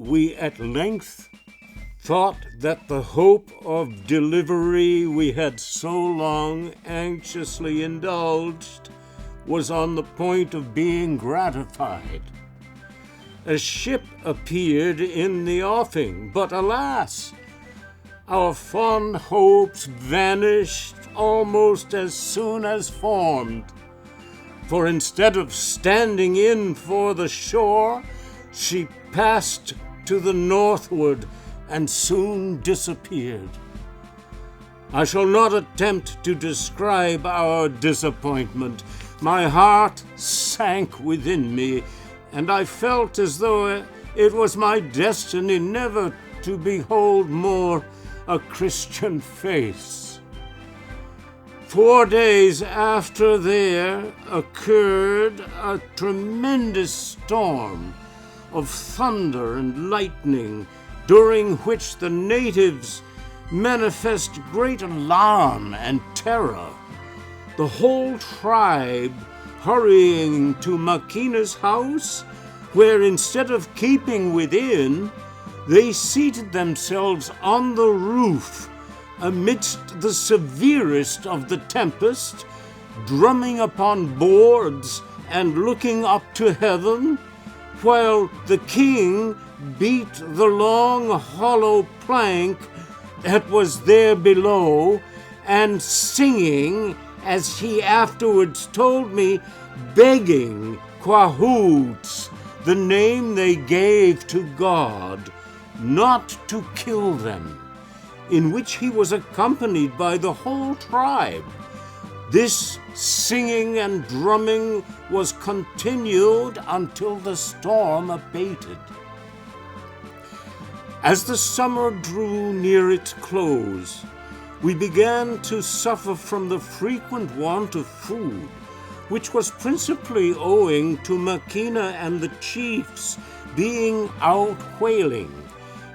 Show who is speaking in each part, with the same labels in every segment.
Speaker 1: we at length thought that the hope of delivery we had so long anxiously indulged was on the point of being gratified. A ship appeared in the offing, but alas, our fond hopes vanished almost as soon as formed. For instead of standing in for the shore, she passed to the northward and soon disappeared. I shall not attempt to describe our disappointment. My heart sank within me, and I felt as though it was my destiny never to behold more a Christian face. 4 days after there occurred a tremendous storm of thunder and lightning, during which the natives manifest great alarm and terror. The whole tribe hurrying to Makina's house, where instead of keeping within, they seated themselves on the roof amidst the severest of the tempest, drumming upon boards and looking up to heaven, while the king beat the long hollow plank that was there below, and singing, as he afterwards told me, begging Quahoots, the name they gave to God, not to kill them, in which he was accompanied by the whole tribe. This singing and drumming was continued until the storm abated. As the summer drew near its close, we began to suffer from the frequent want of food, which was principally owing to Makina and the chiefs being out whaling,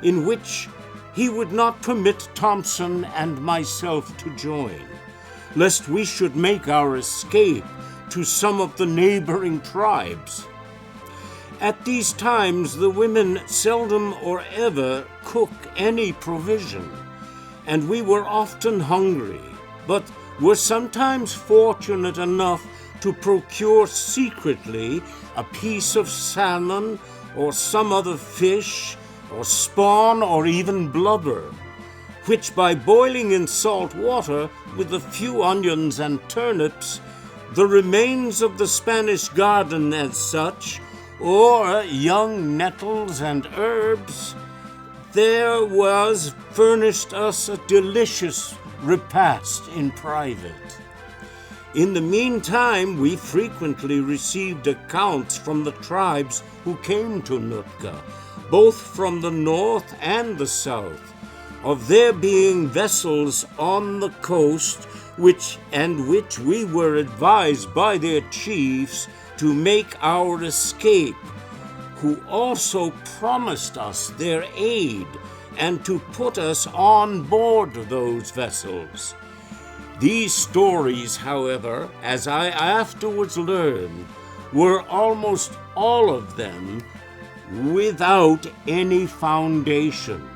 Speaker 1: in which he would not permit Thompson and myself to join, lest we should make our escape to some of the neighboring tribes. At these times the women seldom or ever cook any provision, and we were often hungry, but were sometimes fortunate enough to procure secretly a piece of salmon or some other fish, or spawn, or even blubber, which by boiling in salt water with a few onions and turnips, the remains of the Spanish garden as such, or young nettles and herbs, there was furnished us a delicious repast in private. In the meantime, we frequently received accounts from the tribes who came to Nootka, both from the north and the south, of there being vessels on the coast which we were advised by their chiefs to make our escape, who also promised us their aid and to put us on board those vessels. These stories, however, as I afterwards learned, were almost all of them without any foundation,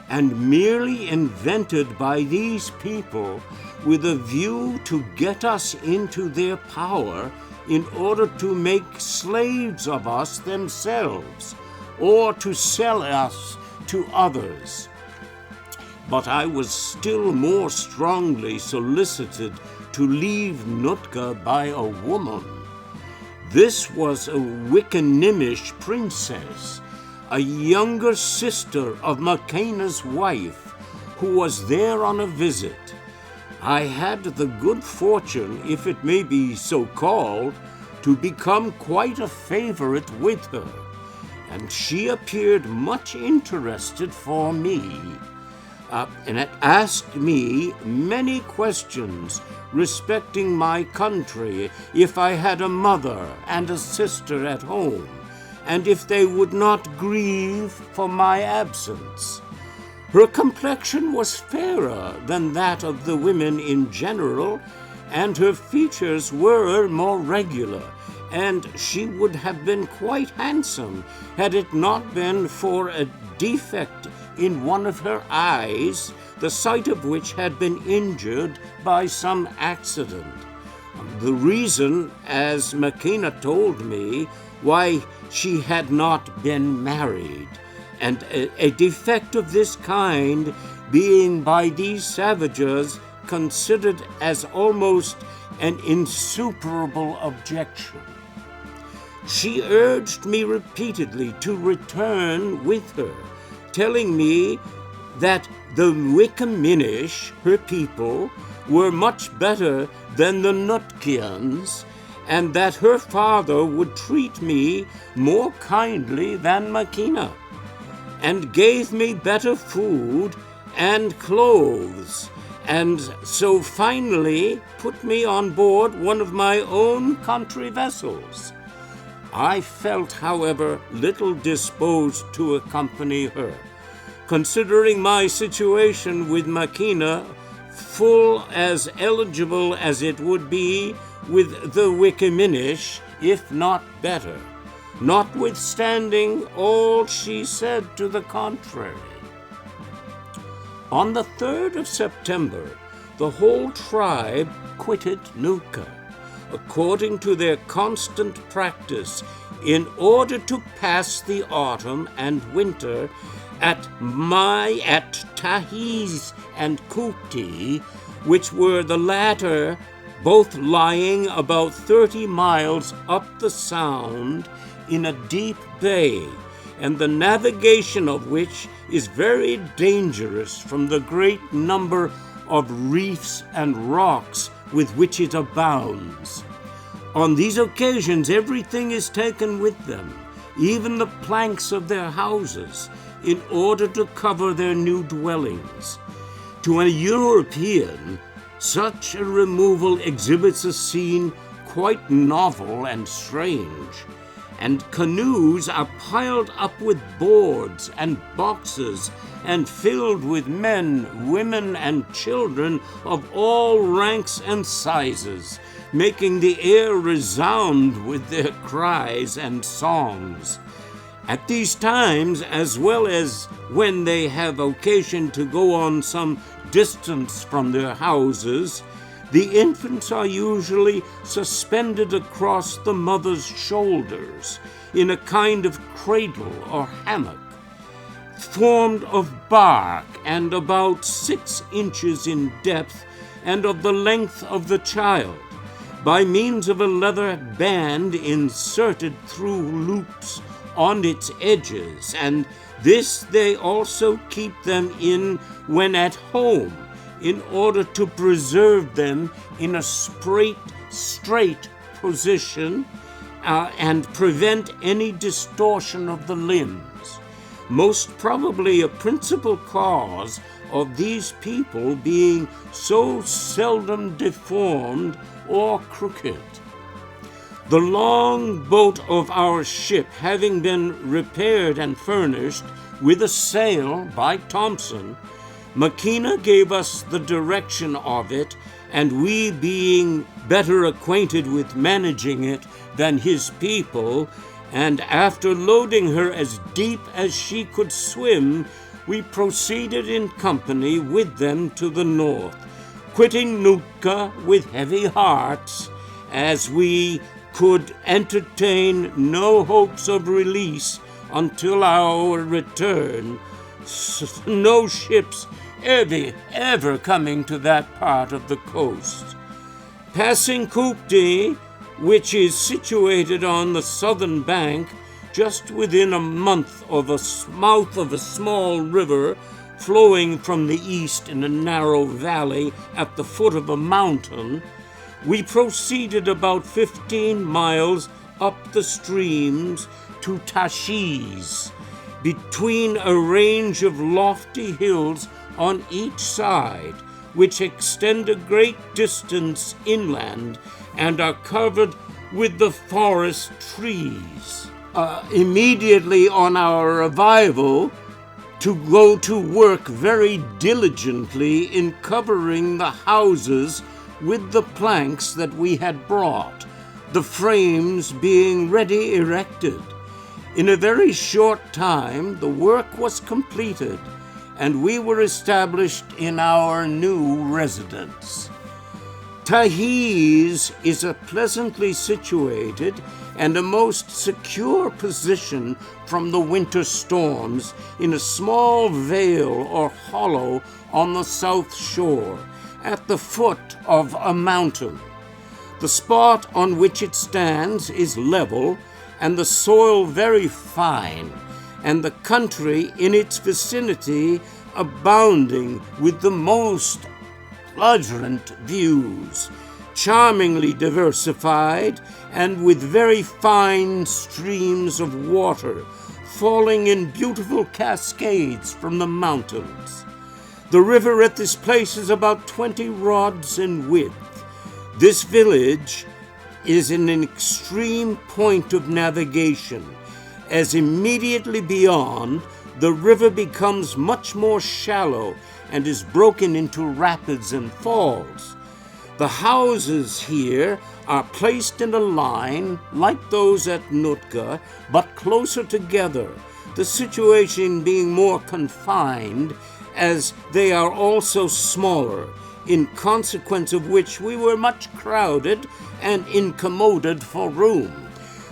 Speaker 1: and merely invented by these people with a view to get us into their power in order to make slaves of us themselves, or to sell us to others. But I was still more strongly solicited to leave Nootka by a woman. This was a Wickanimish princess, a younger sister of Makina's wife, who was there on a visit. I had the good fortune, if it may be so called, to become quite a favorite with her, and she appeared much interested for me, and asked me many questions respecting my country, if I had a mother and a sister at home, and if they would not grieve for my absence. Her complexion was fairer than that of the women in general, and her features were more regular, and she would have been quite handsome had it not been for a defect in one of her eyes, the sight of which had been injured by some accident. The reason, as Makina told me, why she had not been married, and a defect of this kind being by these savages considered as almost an insuperable objection. She urged me repeatedly to return with her, telling me that the Wickaminish, her people, were much better than the Nutkians, and that her father would treat me more kindly than Makina, and gave me better food and clothes, and so finally put me on board one of my own country vessels. I felt, however, little disposed to accompany her, considering my situation with Makina full as eligible as it would be with the Wickaminish, if not better, notwithstanding all she said to the contrary. On the 3rd of September, the whole tribe quitted Nootka, according to their constant practice, in order to pass the autumn and winter at Tahiz and Kupti, which were the latter both lying about 30 miles up the sound in a deep bay, and the navigation of which is very dangerous from the great number of reefs and rocks with which it abounds. On these occasions everything is taken with them, even the planks of their houses, in order to cover their new dwellings. To a European, such a removal exhibits a scene quite novel and strange, and canoes are piled up with boards and boxes and filled with men, women, and children of all ranks and sizes, making the air resound with their cries and songs. At these times, as well as when they have occasion to go on some distance from their houses, the infants are usually suspended across the mother's shoulders in a kind of cradle or hammock, formed of bark and about 6 inches in depth and of the length of the child, by means of a leather band inserted through loops on its edges, and this they also keep them in when at home, in order to preserve them in a straight position and prevent any distortion of the limbs. Most probably a principal cause of these people being so seldom deformed or crooked. The long boat of our ship having been repaired and furnished with a sail by Thompson, Makina gave us the direction of it, and we, being better acquainted with managing it than his people, and after loading her as deep as she could swim, we proceeded in company with them to the north, quitting Nootka with heavy hearts, as we could entertain no hopes of release until our return, no ships ever coming to that part of the coast. Passing Kupti, which is situated on the southern bank, just within a month of a mouth of a small river flowing from the east in a narrow valley at the foot of a mountain, we proceeded about 15 miles up the streams to Tashiz, between a range of lofty hills on each side, which extend a great distance inland and are covered with the forest trees. Immediately on our arrival, to go to work very diligently in covering the houses with the planks that we had brought, the frames being ready erected. In a very short time, the work was completed, and we were established in our new residence. Tahiz is a pleasantly situated and a most secure position from the winter storms in a small vale or hollow on the south shore, at the foot of a mountain. The spot on which it stands is level, and the soil very fine, and the country in its vicinity abounding with the most luxuriant views, charmingly diversified, and with very fine streams of water falling in beautiful cascades from the mountains. The river at this place is about 20 rods in width. This village is in an extreme point of navigation, as immediately beyond the river becomes much more shallow and is broken into rapids and falls. The houses here are placed in a line like those at Nootka, but closer together, the situation being more confined, as they are also smaller, in consequence of which we were much crowded and incommoded for room.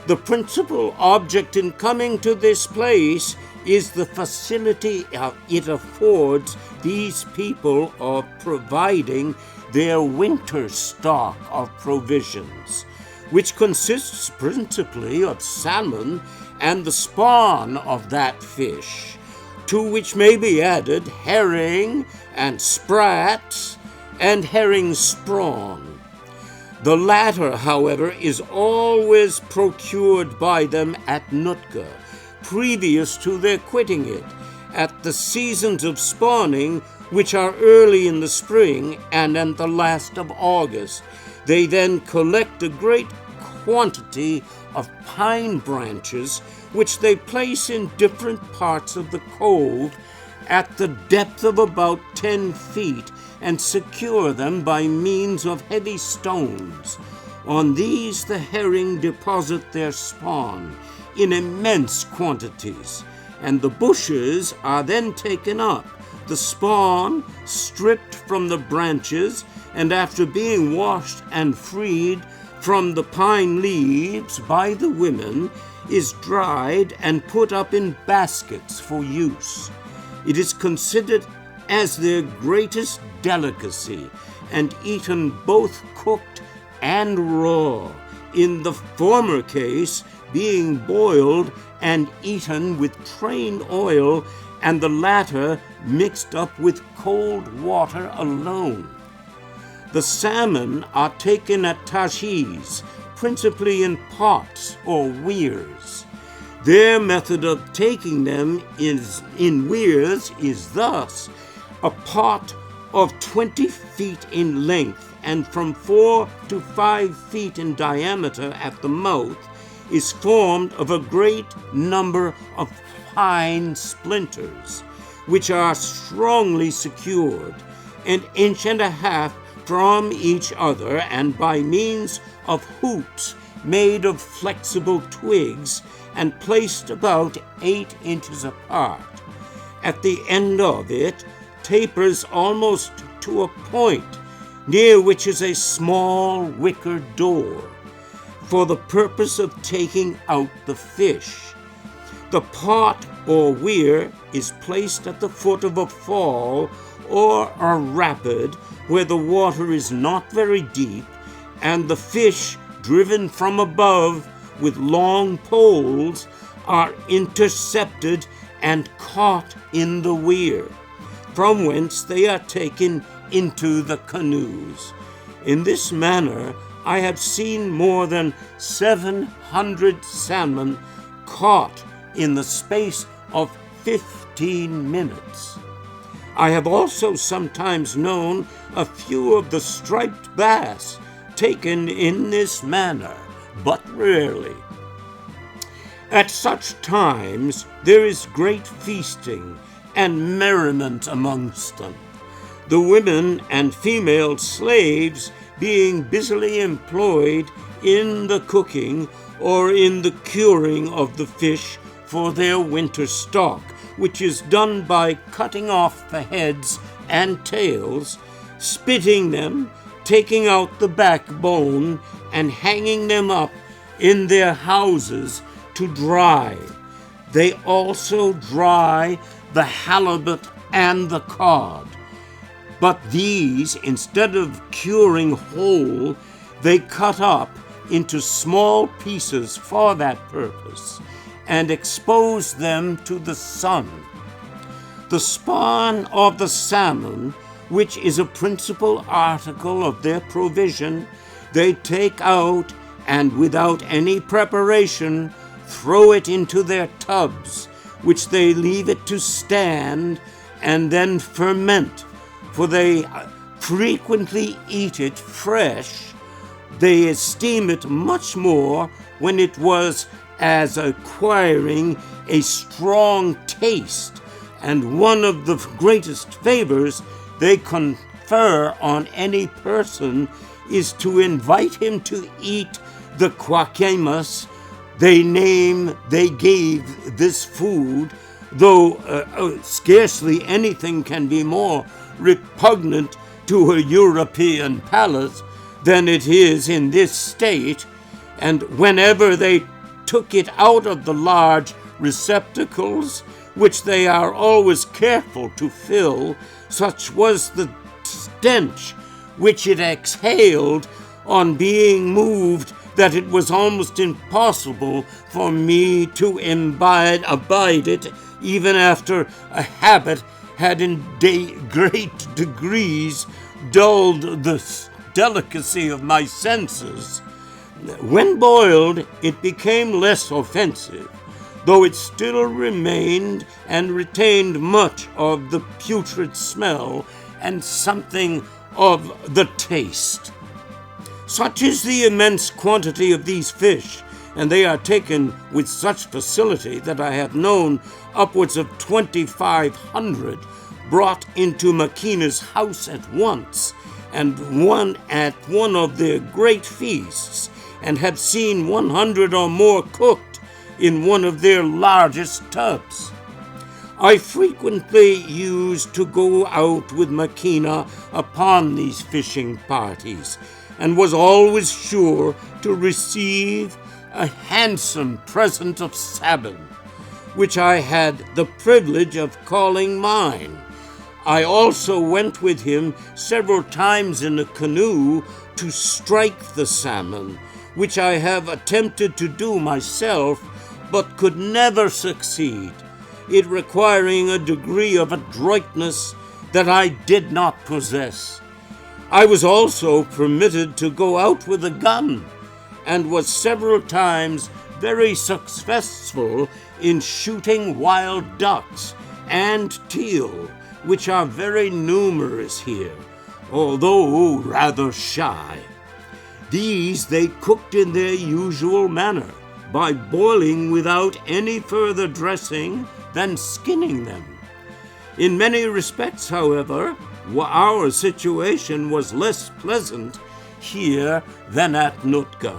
Speaker 1: The principal object in coming to this place is the facility it affords these people of providing their winter stock of provisions, which consists principally of salmon and the spawn of that fish, to which may be added herring and sprats and herring sprawn. The latter, however, is always procured by them at Nootka, previous to their quitting it, at the seasons of spawning, which are early in the spring and at the last of August. They then collect a great quantity of pine branches, which they place in different parts of the cove at the depth of about 10 feet, and secure them by means of heavy stones. On these the herring deposit their spawn in immense quantities, and the bushes are then taken up, the spawn stripped from the branches, and after being washed and freed from the pine leaves by the women, is dried and put up in baskets for use. It is considered as their greatest delicacy, and eaten both cooked and raw, in the former case being boiled and eaten with train oil, and the latter mixed up with cold water alone. The salmon are taken at Tahiz, principally in pots or weirs. Their method of taking them in weirs is thus: a pot of 20 feet in length and from 4 to 5 feet in diameter at the mouth is formed of a great number of pine splinters, which are strongly secured, an inch and a half from each other, and by means of hoops made of flexible twigs and placed about 8 inches apart. At the end of it tapers almost to a point, near which is a small wicker door, for the purpose of taking out the fish. The pot or weir is placed at the foot of a fall or a rapid, where the water is not very deep, and the fish, driven from above with long poles, are intercepted and caught in the weir, from whence they are taken into the canoes. In this manner I have seen more than 700 salmon caught in the space of 15 minutes. I have also sometimes known a few of the striped bass taken in this manner, but rarely. At such times there is great feasting and merriment amongst them, the women and female slaves being busily employed in the cooking or in the curing of the fish for their winter stock, which is done by cutting off the heads and tails, spitting them, taking out the backbone, and hanging them up in their houses to dry. They also dry the halibut and the cod. But these, instead of curing whole, they cut up into small pieces for that purpose and expose them to the sun. The spawn of the salmon, which is a principal article of their provision, they take out and without any preparation throw it into their tubs, which they leave it to stand and then ferment, for they frequently eat it fresh. They esteem it much more when it was as acquiring a strong taste, and one of the greatest favors they confer on any person is to invite him to eat the quaquemas they gave this food, though scarcely anything can be more repugnant to a European palate than it is in this state, and whenever they took it out of the large receptacles, which they are always careful to fill, such was the stench which it exhaled on being moved that it was almost impossible for me to abide it, even after a habit had in great degrees dulled the delicacy of my senses. When boiled, it became less offensive, though it still remained and retained much of the putrid smell and something of the taste. Such is the immense quantity of these fish, and they are taken with such facility that I have known upwards of 2,500 brought into Makina's house at once, and one at one of their great feasts, and have seen 100 or more cooked in one of their largest tubs. I frequently used to go out with Makina upon these fishing parties, and was always sure to receive a handsome present of salmon, which I had the privilege of calling mine. I also went with him several times in a canoe to strike the salmon, which I have attempted to do myself, but could never succeed, it requiring a degree of adroitness that I did not possess. I was also permitted to go out with a gun, and was several times very successful in shooting wild ducks and teal, which are very numerous here, although rather shy. These they cooked in their usual manner, by boiling without any further dressing than skinning them. In many respects, however, our situation was less pleasant here than at Nootka.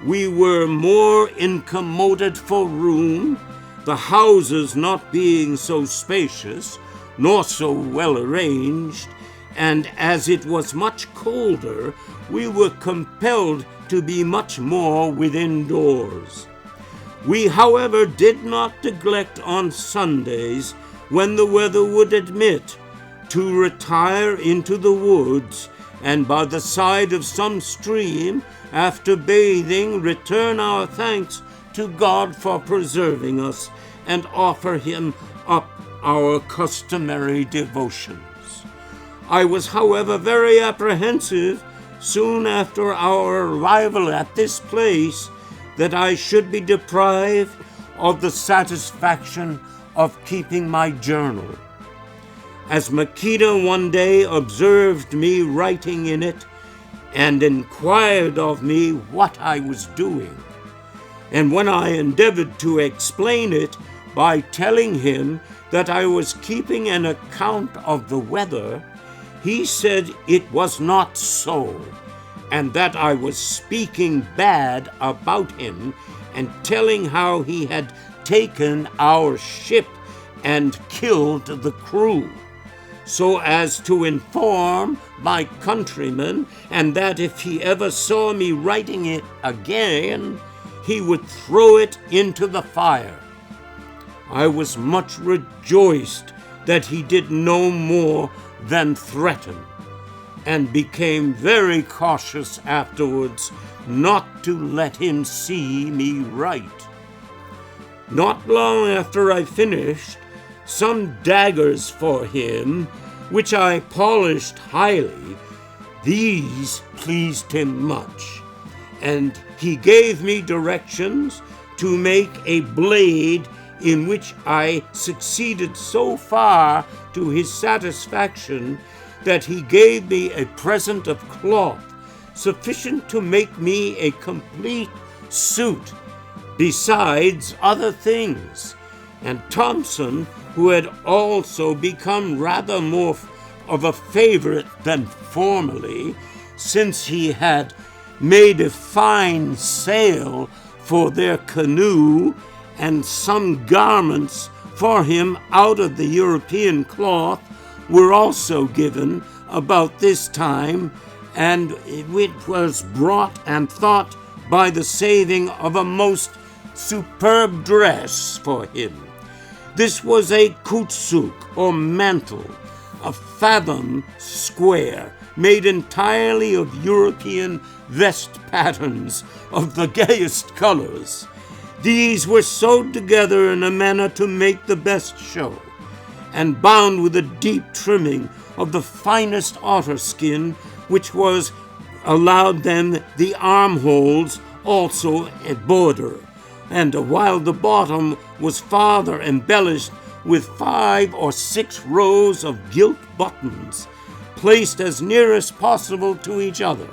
Speaker 1: We were more incommoded for room, the houses not being so spacious, nor so well arranged, and as it was much colder, we were compelled to be much more within doors. We, however, did not neglect on Sundays, when the weather would admit, to retire into the woods, and by the side of some stream, after bathing, return our thanks to God for preserving us, and offer him up our customary devotions. I was, however, very apprehensive, soon after our arrival at this place, that I should be deprived of the satisfaction of keeping my journal. As Makina one day observed me writing in it, and inquired of me what I was doing, and when I endeavored to explain it by telling him that I was keeping an account of the weather, he said it was not so, and that I was speaking bad about him and telling how he had taken our ship and killed the crew, so as to inform my countrymen, and that if he ever saw me writing it again, he would throw it into the fire. I was much rejoiced that he did no more than threaten, and became very cautious afterwards not to let him see me write. Not long after I finished some daggers for him, which I polished highly. These pleased him much, and he gave me directions to make a blade, in which I succeeded so far to his satisfaction that he gave me a present of cloth sufficient to make me a complete suit, besides other things. And Thompson, who had also become rather more of a favorite than formerly, since he had made a fine sail for their canoe, and some garments for him out of the European cloth, were also given about this time, and it was brought and thought by the saving of a most superb dress for him. This was a kutsuk, or mantle, a fathom square, made entirely of European vest patterns of the gayest colors. These were sewed together in a manner to make the best show, and bound with a deep trimming of the finest otter skin, which was allowed them the armholes also a border, and while the bottom was farther embellished with 5 or 6 rows of gilt buttons, placed as near as possible to each other.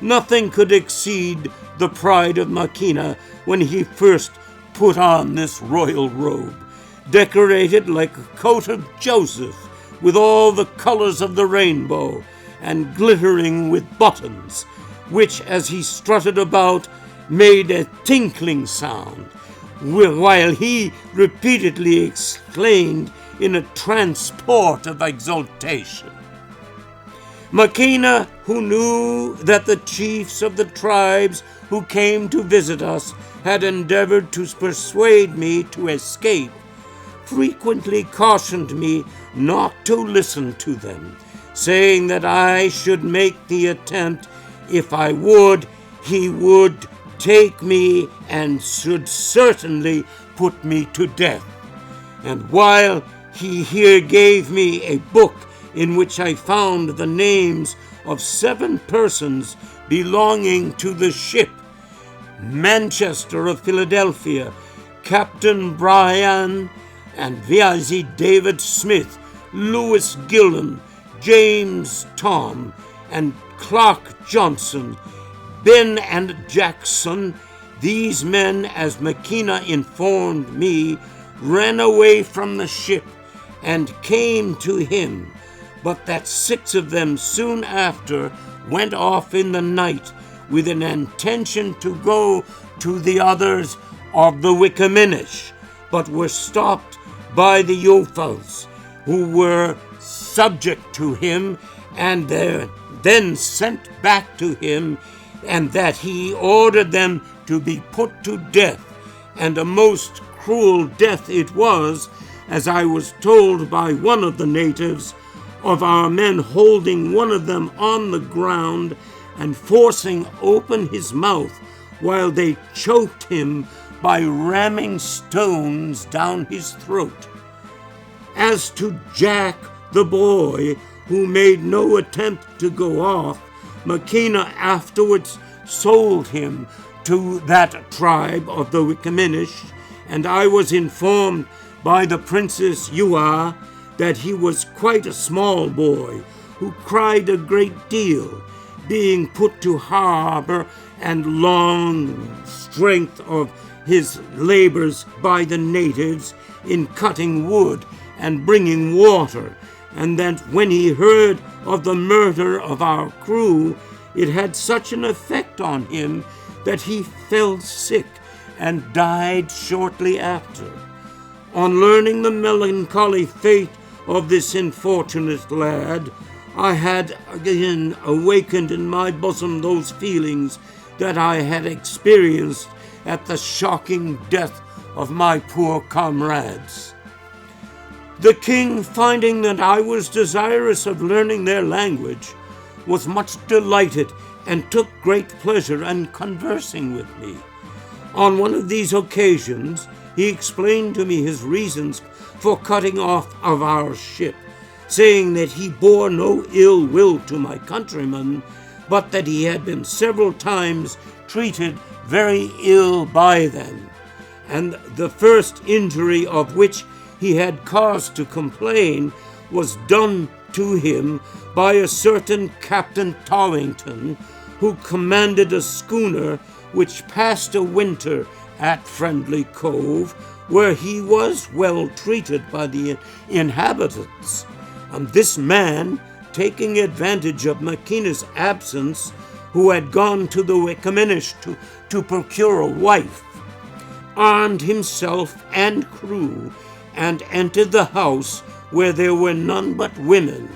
Speaker 1: Nothing could exceed the pride of Machina when he first put on this royal robe, decorated like a coat of Joseph, with all the colors of the rainbow, and glittering with buttons, which, as he strutted about, made a tinkling sound, while he repeatedly exclaimed in a transport of exultation. Machina, who knew that the chiefs of the tribes who came to visit us had endeavored to persuade me to escape, frequently cautioned me not to listen to them, saying that I should make the attempt. If I would, he would take me and should certainly put me to death. And while he here gave me a book in which I found the names of 7 persons belonging to the ship: Manchester of Philadelphia, Captain Bryan, and Viazi David Smith, Lewis Gillen, James Tom, and Clark Johnson, Ben and Jackson. These men, as Machina informed me, ran away from the ship and came to him, but that 6 of them soon after went off in the night with an intention to go to the others of the Wickaminish, but were stopped by the Yofels, who were subject to him, and then sent back to him, and that he ordered them to be put to death, and a most cruel death it was, as I was told by one of the natives, of our men holding one of them on the ground and forcing open his mouth while they choked him by ramming stones down his throat. As to Jack, the boy, who made no attempt to go off, Machina afterwards sold him to that tribe of the Wickaminish, and I was informed by the Princess Yua that he was quite a small boy who cried a great deal, being put to harbor and long strength of his labors by the natives in cutting wood and bringing water, and that when he heard of the murder of our crew, it had such an effect on him that he fell sick and died shortly after. On learning the melancholy fate of this unfortunate lad, I had again awakened in my bosom those feelings that I had experienced at the shocking death of my poor comrades. The king, finding that I was desirous of learning their language, was much delighted and took great pleasure in conversing with me. On one of these occasions, he explained to me his reasons for cutting off of our ship, saying that he bore no ill will to my countrymen, but that he had been several times treated very ill by them, and the first injury of which he had cause to complain was done to him by a certain Captain Tollington, who commanded a schooner which passed a winter at Friendly Cove, where he was well treated by the inhabitants. And this man, taking advantage of Mackina's absence, who had gone to the Wickaminish to procure a wife, armed himself and crew, and entered the house where there were none but women,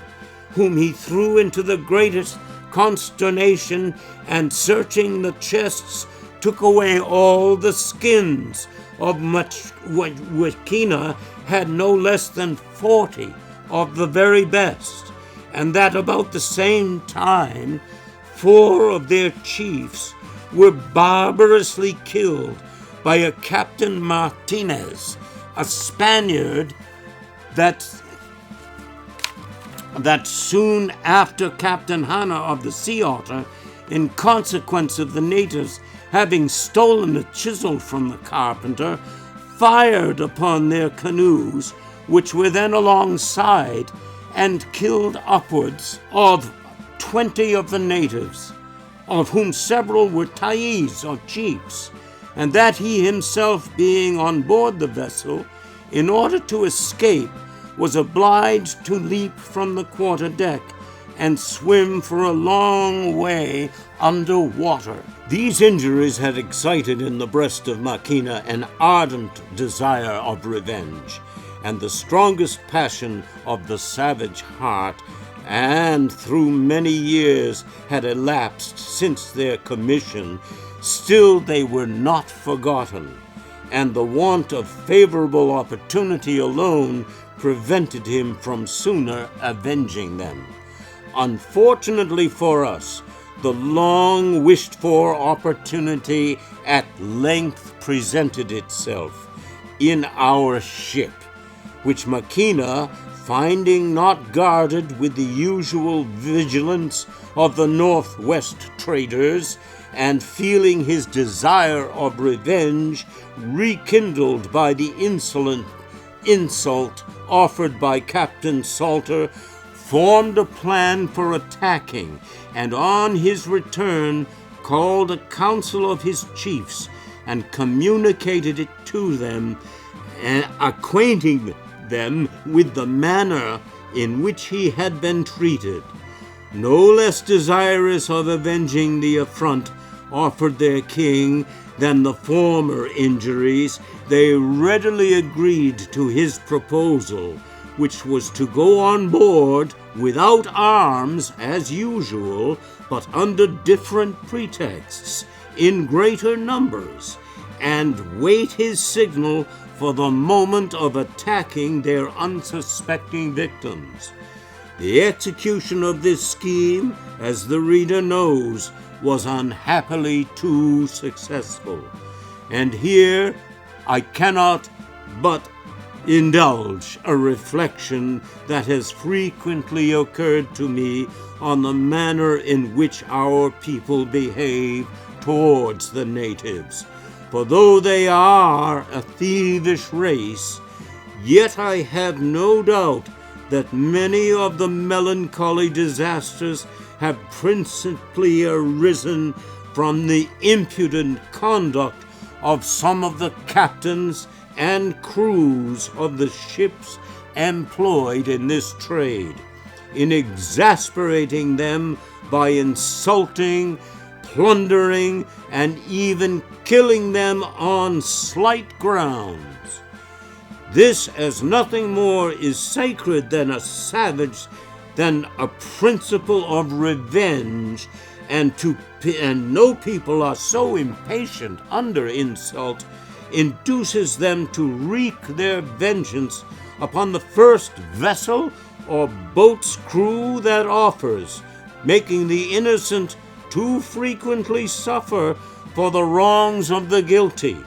Speaker 1: whom he threw into the greatest consternation, and searching the chests, took away all the skins of Mackina had no less than 40 of the very best, and that about the same time 4 of their chiefs were barbarously killed by a Captain Martinez, a Spaniard that soon after Captain Hanna of the Sea Otter, in consequence of the natives having stolen a chisel from the carpenter, fired upon their canoes, which were then alongside, and killed upwards of 20 of the natives, of whom several were Thais or chiefs, and that he himself, being on board the vessel, in order to escape, was obliged to leap from the quarter deck and swim for a long way under water. These injuries had excited in the breast of Mackina an ardent desire of revenge, and the strongest passion of the savage heart, and through many years had elapsed since their commission, still they were not forgotten, and the want of favorable opportunity alone prevented him from sooner avenging them. Unfortunately for us, the long-wished-for opportunity at length presented itself in our ship, which Mackina, finding not guarded with the usual vigilance of the northwest traders, and feeling his desire of revenge rekindled by the insult offered by Captain Salter, formed a plan for attacking, and on his return called a council of his chiefs and communicated it to them, and acquainting them with the manner in which he had been treated. No less desirous of avenging the affront offered their king than the former injuries, they readily agreed to his proposal, which was to go on board without arms as usual, but under different pretexts, in greater numbers, and wait his signal for the moment of attacking their unsuspecting victims. The execution of this scheme, as the reader knows, was unhappily too successful. And here I cannot but indulge a reflection that has frequently occurred to me on the manner in which our people behave towards the natives. For though they are a thievish race, yet I have no doubt that many of the melancholy disasters have principally arisen from the impudent conduct of some of the captains and crews of the ships employed in this trade, in exasperating them by insulting, plundering, and even killing them on slight grounds. This, as nothing more is sacred than a principle of revenge, and no people are so impatient under insult, induces them to wreak their vengeance upon the first vessel or boat's crew that offers, making the innocent too frequently suffer for the wrongs of the guilty,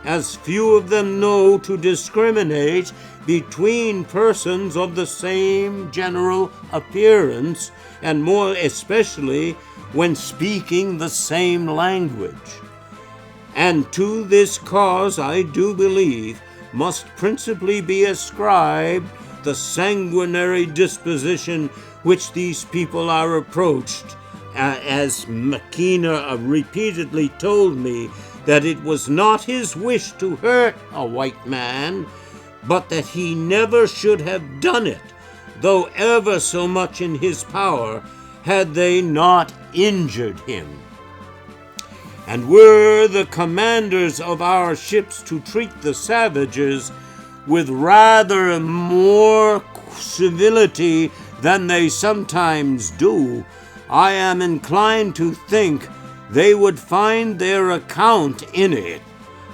Speaker 1: as few of them know to discriminate between persons of the same general appearance, and more especially when speaking the same language. And to this cause, I do believe, must principally be ascribed the sanguinary disposition which these people are approached, as Maquina repeatedly told me that it was not his wish to hurt a white man, but that he never should have done it, though ever so much in his power, had they not injured him. And were the commanders of our ships to treat the savages with rather more civility than they sometimes do, I am inclined to think they would find their account in it.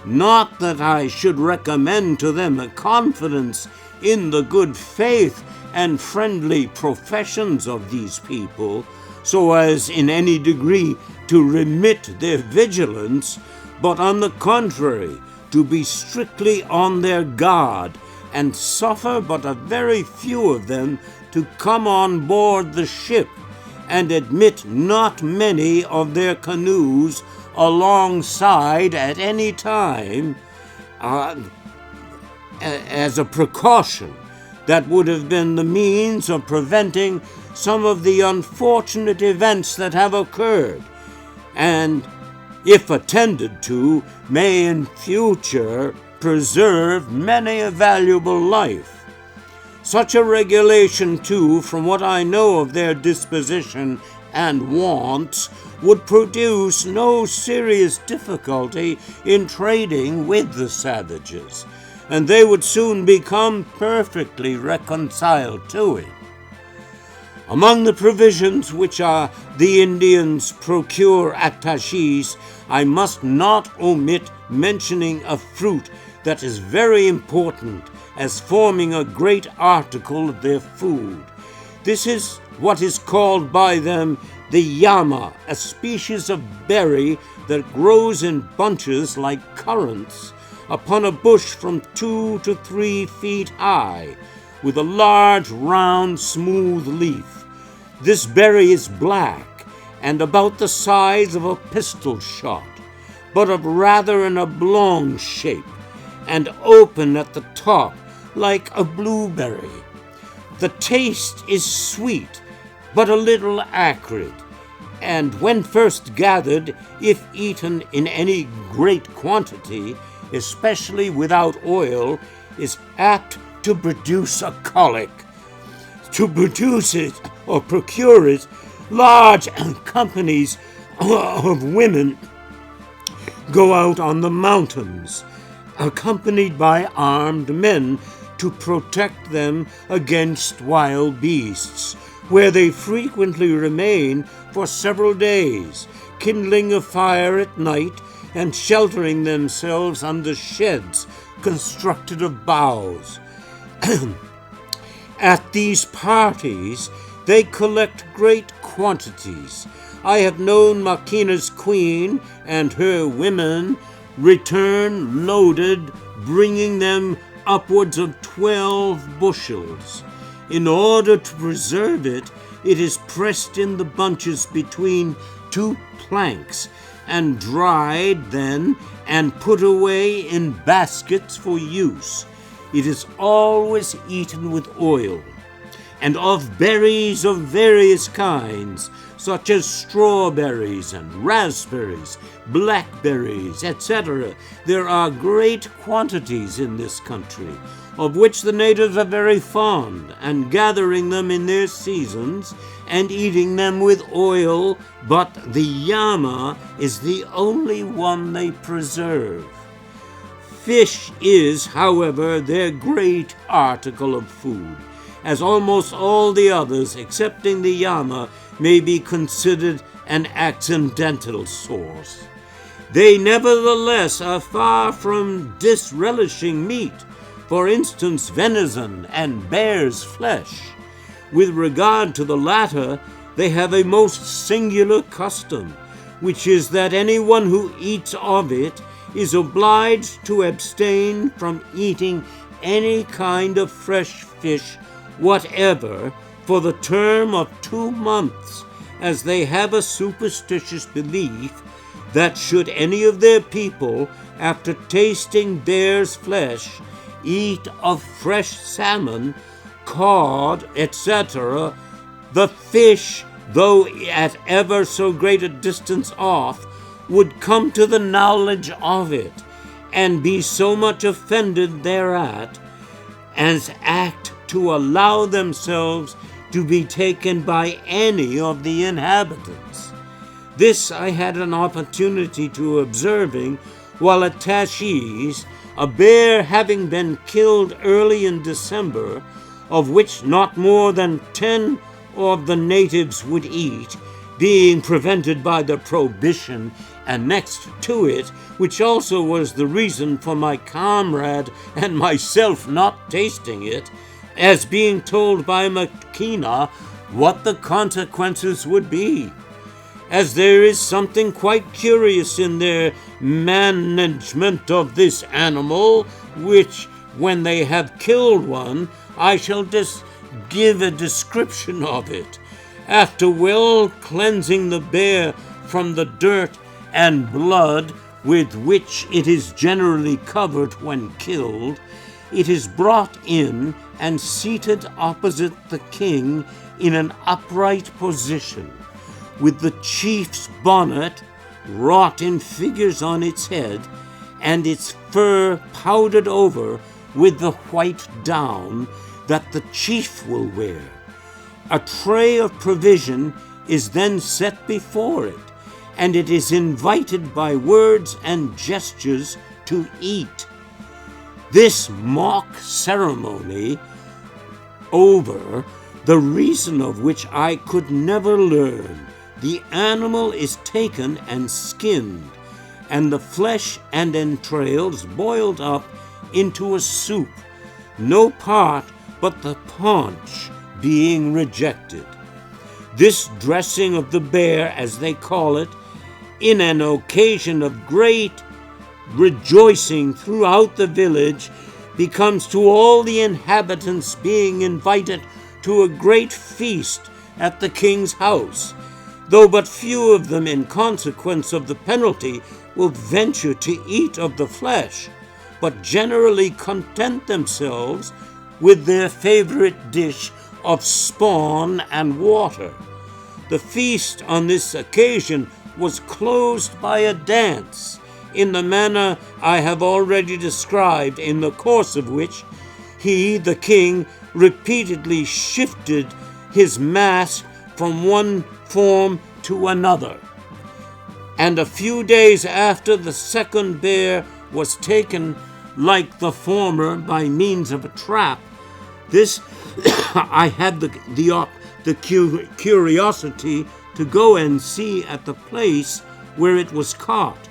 Speaker 1: Not that I should recommend to them a confidence in the good faith and friendly professions of these people, so as in any degree to remit their vigilance, but on the contrary, to be strictly on their guard, and suffer but a very few of them to come on board the ship, and admit not many of their canoes alongside at any time, as a precaution that would have been the means of preventing some of the unfortunate events that have occurred, and, if attended to, may in future preserve many a valuable life. Such a regulation, too, from what I know of their disposition and wants, would produce no serious difficulty in trading with the savages, and they would soon become perfectly reconciled to it. Among the provisions which the Indians procure at Tachiz, I must not omit mentioning a fruit that is very important as forming a great article of their food. This is what is called by them the yama, a species of berry that grows in bunches like currants upon a bush from 2 to 3 feet high, with a large, round, smooth leaf. This berry is black and about the size of a pistol shot, but of rather an oblong shape, and open at the top like a blueberry. The taste is sweet, but a little acrid, and when first gathered, if eaten in any great quantity, especially without oil, is apt to produce a colic. To produce it or procure it, large companies of women go out on the mountains, accompanied by armed men, to protect them against wild beasts, where they frequently remain for several days, kindling a fire at night and sheltering themselves under sheds constructed of boughs. At these parties, they collect great quantities. I have known Maquina's queen and her women return loaded, bringing them upwards of 12 bushels. In order to preserve it, it is pressed in the bunches between 2 planks, and dried then, and put away in baskets for use. It is always eaten with oil, and of berries of various kinds, such as strawberries and raspberries, blackberries, etc. There are great quantities in this country, of which the natives are very fond, and gathering them in their seasons, and eating them with oil, but the llama is the only one they preserve. Fish is, however, their great article of food, as almost all the others, excepting the llama, may be considered an accidental source. They nevertheless are far from disrelishing meat, for instance, venison and bear's flesh. With regard to the latter, they have a most singular custom, which is that anyone who eats of it is obliged to abstain from eating any kind of fresh fish whatever for the term of 2 months, as they have a superstitious belief that should any of their people, after tasting bear's flesh, eat of fresh salmon, cod, etc., the fish, though at ever so great a distance off, would come to the knowledge of it, and be so much offended thereat, as act to allow themselves to be taken by any of the inhabitants. This I had an opportunity to observing while at Tashiz, a bear having been killed early in December, of which not more than 10 of the natives would eat, being prevented by the prohibition annexed to it, which also was the reason for my comrade and myself not tasting it, as being told by Makina what the consequences would be. As there is something quite curious in their management of this animal, which, when they have killed one, I shall give a description of it. After well cleansing the bear from the dirt and blood with which it is generally covered when killed, it is brought in and seated opposite the king in an upright position, with the chief's bonnet wrought in figures on its head, and its fur powdered over with the white down that the chief will wear. A tray of provision is then set before it, and it is invited by words and gestures to eat. This mock ceremony over, the reason of which I could never learn, the animal is taken and skinned, and the flesh and entrails boiled up into a soup, no part but the paunch being rejected. This dressing of the bear, as they call it, in an occasion of great rejoicing throughout the village, becomes to all the inhabitants being invited to a great feast at the king's house, though but few of them, in consequence of the penalty, will venture to eat of the flesh, but generally content themselves with their favorite dish of spawn and water. The feast on this occasion was closed by a dance, in the manner I have already described, in the course of which he, the king, repeatedly shifted his mask from one form to another. And a few days after, the second bear was taken like the former by means of a trap. This I had the curiosity to go and see at the place where it was caught,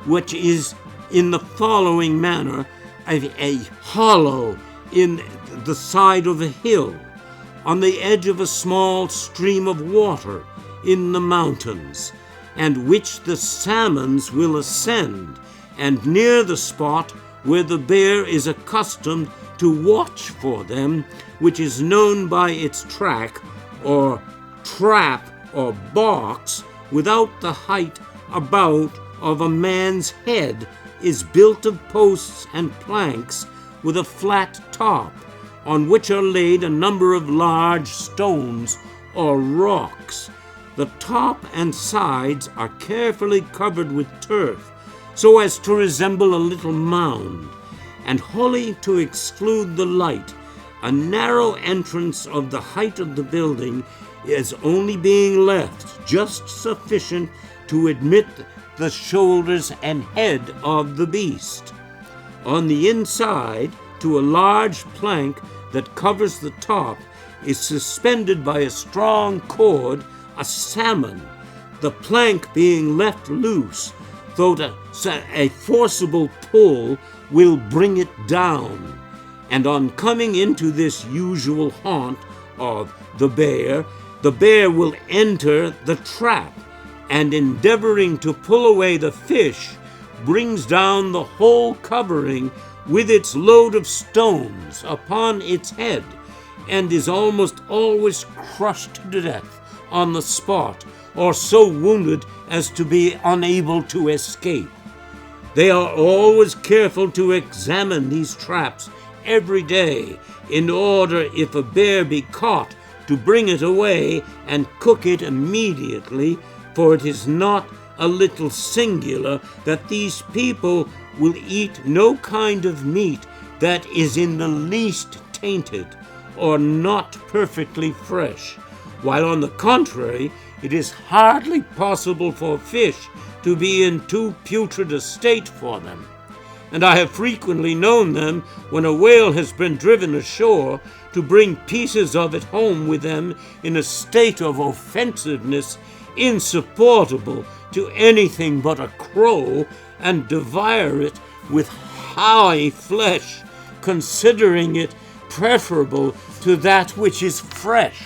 Speaker 1: which is in the following manner: a hollow in the side of a hill, on the edge of a small stream of water in the mountains, and which the salmons will ascend, and near the spot where the bear is accustomed to watch for them, which is known by its track, or trap, or box, without the height about of a man's head, is built of posts and planks with a flat top, on which are laid a number of large stones or rocks. The top and sides are carefully covered with turf, so as to resemble a little mound, and wholly to exclude the light, a narrow entrance of the height of the building is only being left just sufficient to admit the shoulders and head of the beast. On the inside, to a large plank that covers the top, is suspended by a strong cord a salmon, the plank being left loose, though a forcible pull will bring it down. And on coming into this usual haunt of the bear will enter the trap, and endeavoring to pull away the fish, brings down the whole covering with its load of stones upon its head, and is almost always crushed to death on the spot, or so wounded as to be unable to escape. They are always careful to examine these traps every day, in order, if a bear be caught, to bring it away and cook it immediately, for it is not a little singular that these people will eat no kind of meat that is in the least tainted or not perfectly fresh, while on the contrary, it is hardly possible for fish to be in too putrid a state for them. And I have frequently known them, when a whale has been driven ashore, to bring pieces of it home with them in a state of offensiveness insupportable to anything but a crow, and devour it with high flesh, considering it preferable to that which is fresh.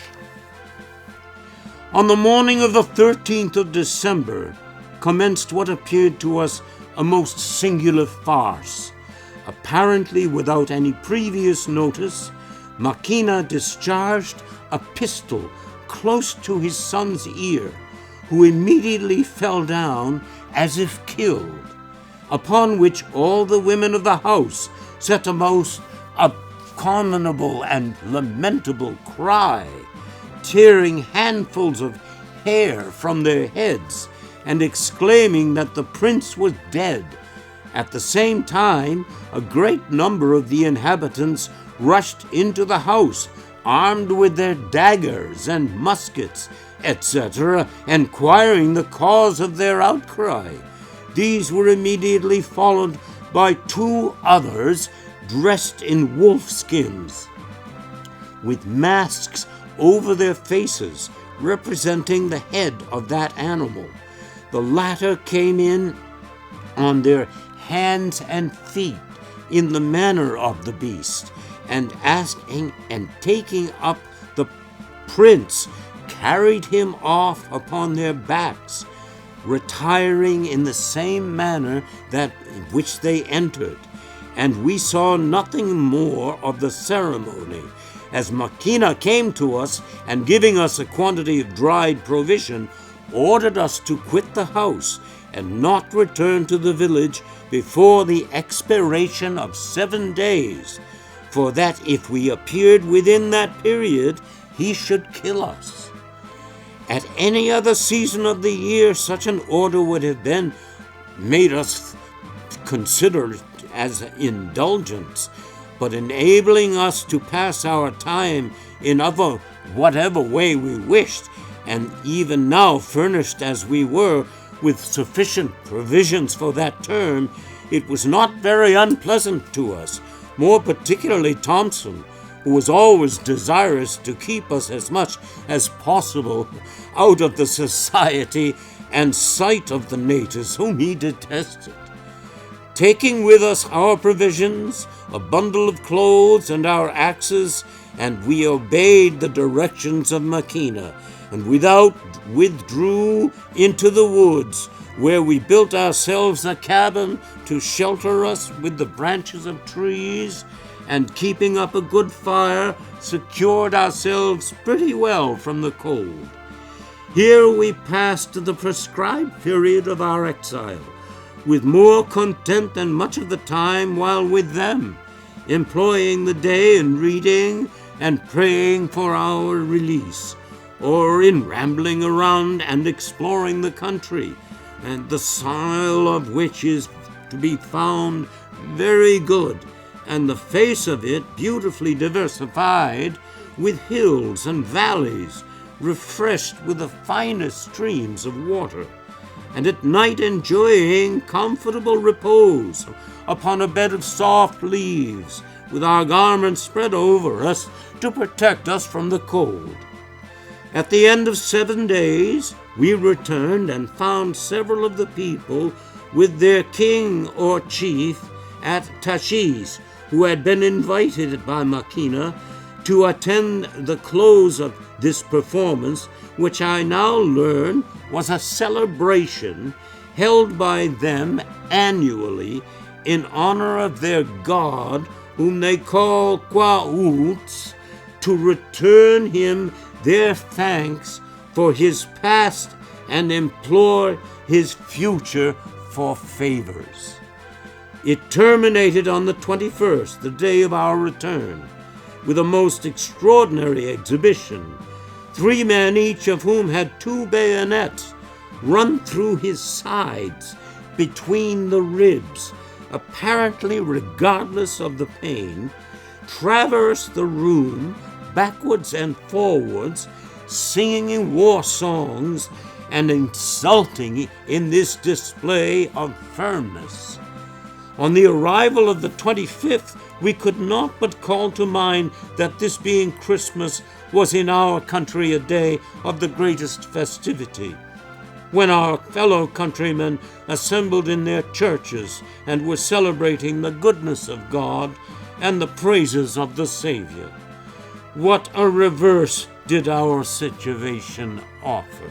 Speaker 1: On the morning of the 13th of December commenced what appeared to us a most singular farce. Apparently without any previous notice, Makina discharged a pistol close to his son's ear, who immediately fell down as if killed, upon which all the women of the house set a most abominable and lamentable cry, tearing handfuls of hair from their heads, and exclaiming that the prince was dead. At the same time, a great number of the inhabitants rushed into the house, armed with their daggers and muskets, etc., inquiring the cause of their outcry. These were immediately followed by two others dressed in wolfskins, with masks over their faces, representing the head of that animal. The latter came in on their hands and feet in the manner of the beast, and asking and taking up the prince, carried him off upon their backs, retiring in the same manner that in which they entered. And we saw nothing more of the ceremony, as Makina came to us, and giving us a quantity of dried provision, ordered us to quit the house and not return to the village before the expiration of 7 days, for that if we appeared within that period, he should kill us. At any other season of the year, such an order would have been made us consider as indulgence, but enabling us to pass our time in whatever way we wished, and even now furnished as we were with sufficient provisions for that term, it was not very unpleasant to us, more particularly Thompson, who was always desirous to keep us as much as possible out of the society and sight of the natives whom he detested. Taking with us our provisions, a bundle of clothes, and our axes, and we obeyed the directions of Makina, and withdrew into the woods, where we built ourselves a cabin to shelter us with the branches of trees, and keeping up a good fire, secured ourselves pretty well from the cold. Here we passed the prescribed period of our exile, with more content than much of the time while with them, employing the day in reading and praying for our release, or in rambling around and exploring the country, and the soil of which is to be found very good, and the face of it beautifully diversified with hills and valleys, refreshed with the finest streams of water, and at night enjoying comfortable repose upon a bed of soft leaves, with our garments spread over us to protect us from the cold. At the end of 7 days, we returned and found several of the people with their king or chief at Tarshish, who had been invited by Machina to attend the close of this performance, which I now learn was a celebration held by them annually in honor of their god, whom they call Qua'utz, to return him their thanks for his past and implore his future for favors. It terminated on the 21st, the day of our return, with a most extraordinary exhibition. 3 men, each of whom had 2 bayonets run through his sides between the ribs, apparently regardless of the pain, traversed the room backwards and forwards, singing war songs and insulting in this display of firmness. On the arrival of the 25th, we could not but call to mind that this being Christmas was in our country a day of the greatest festivity, when our fellow countrymen assembled in their churches and were celebrating the goodness of God and the praises of the Savior. What a reverse did our situation offer!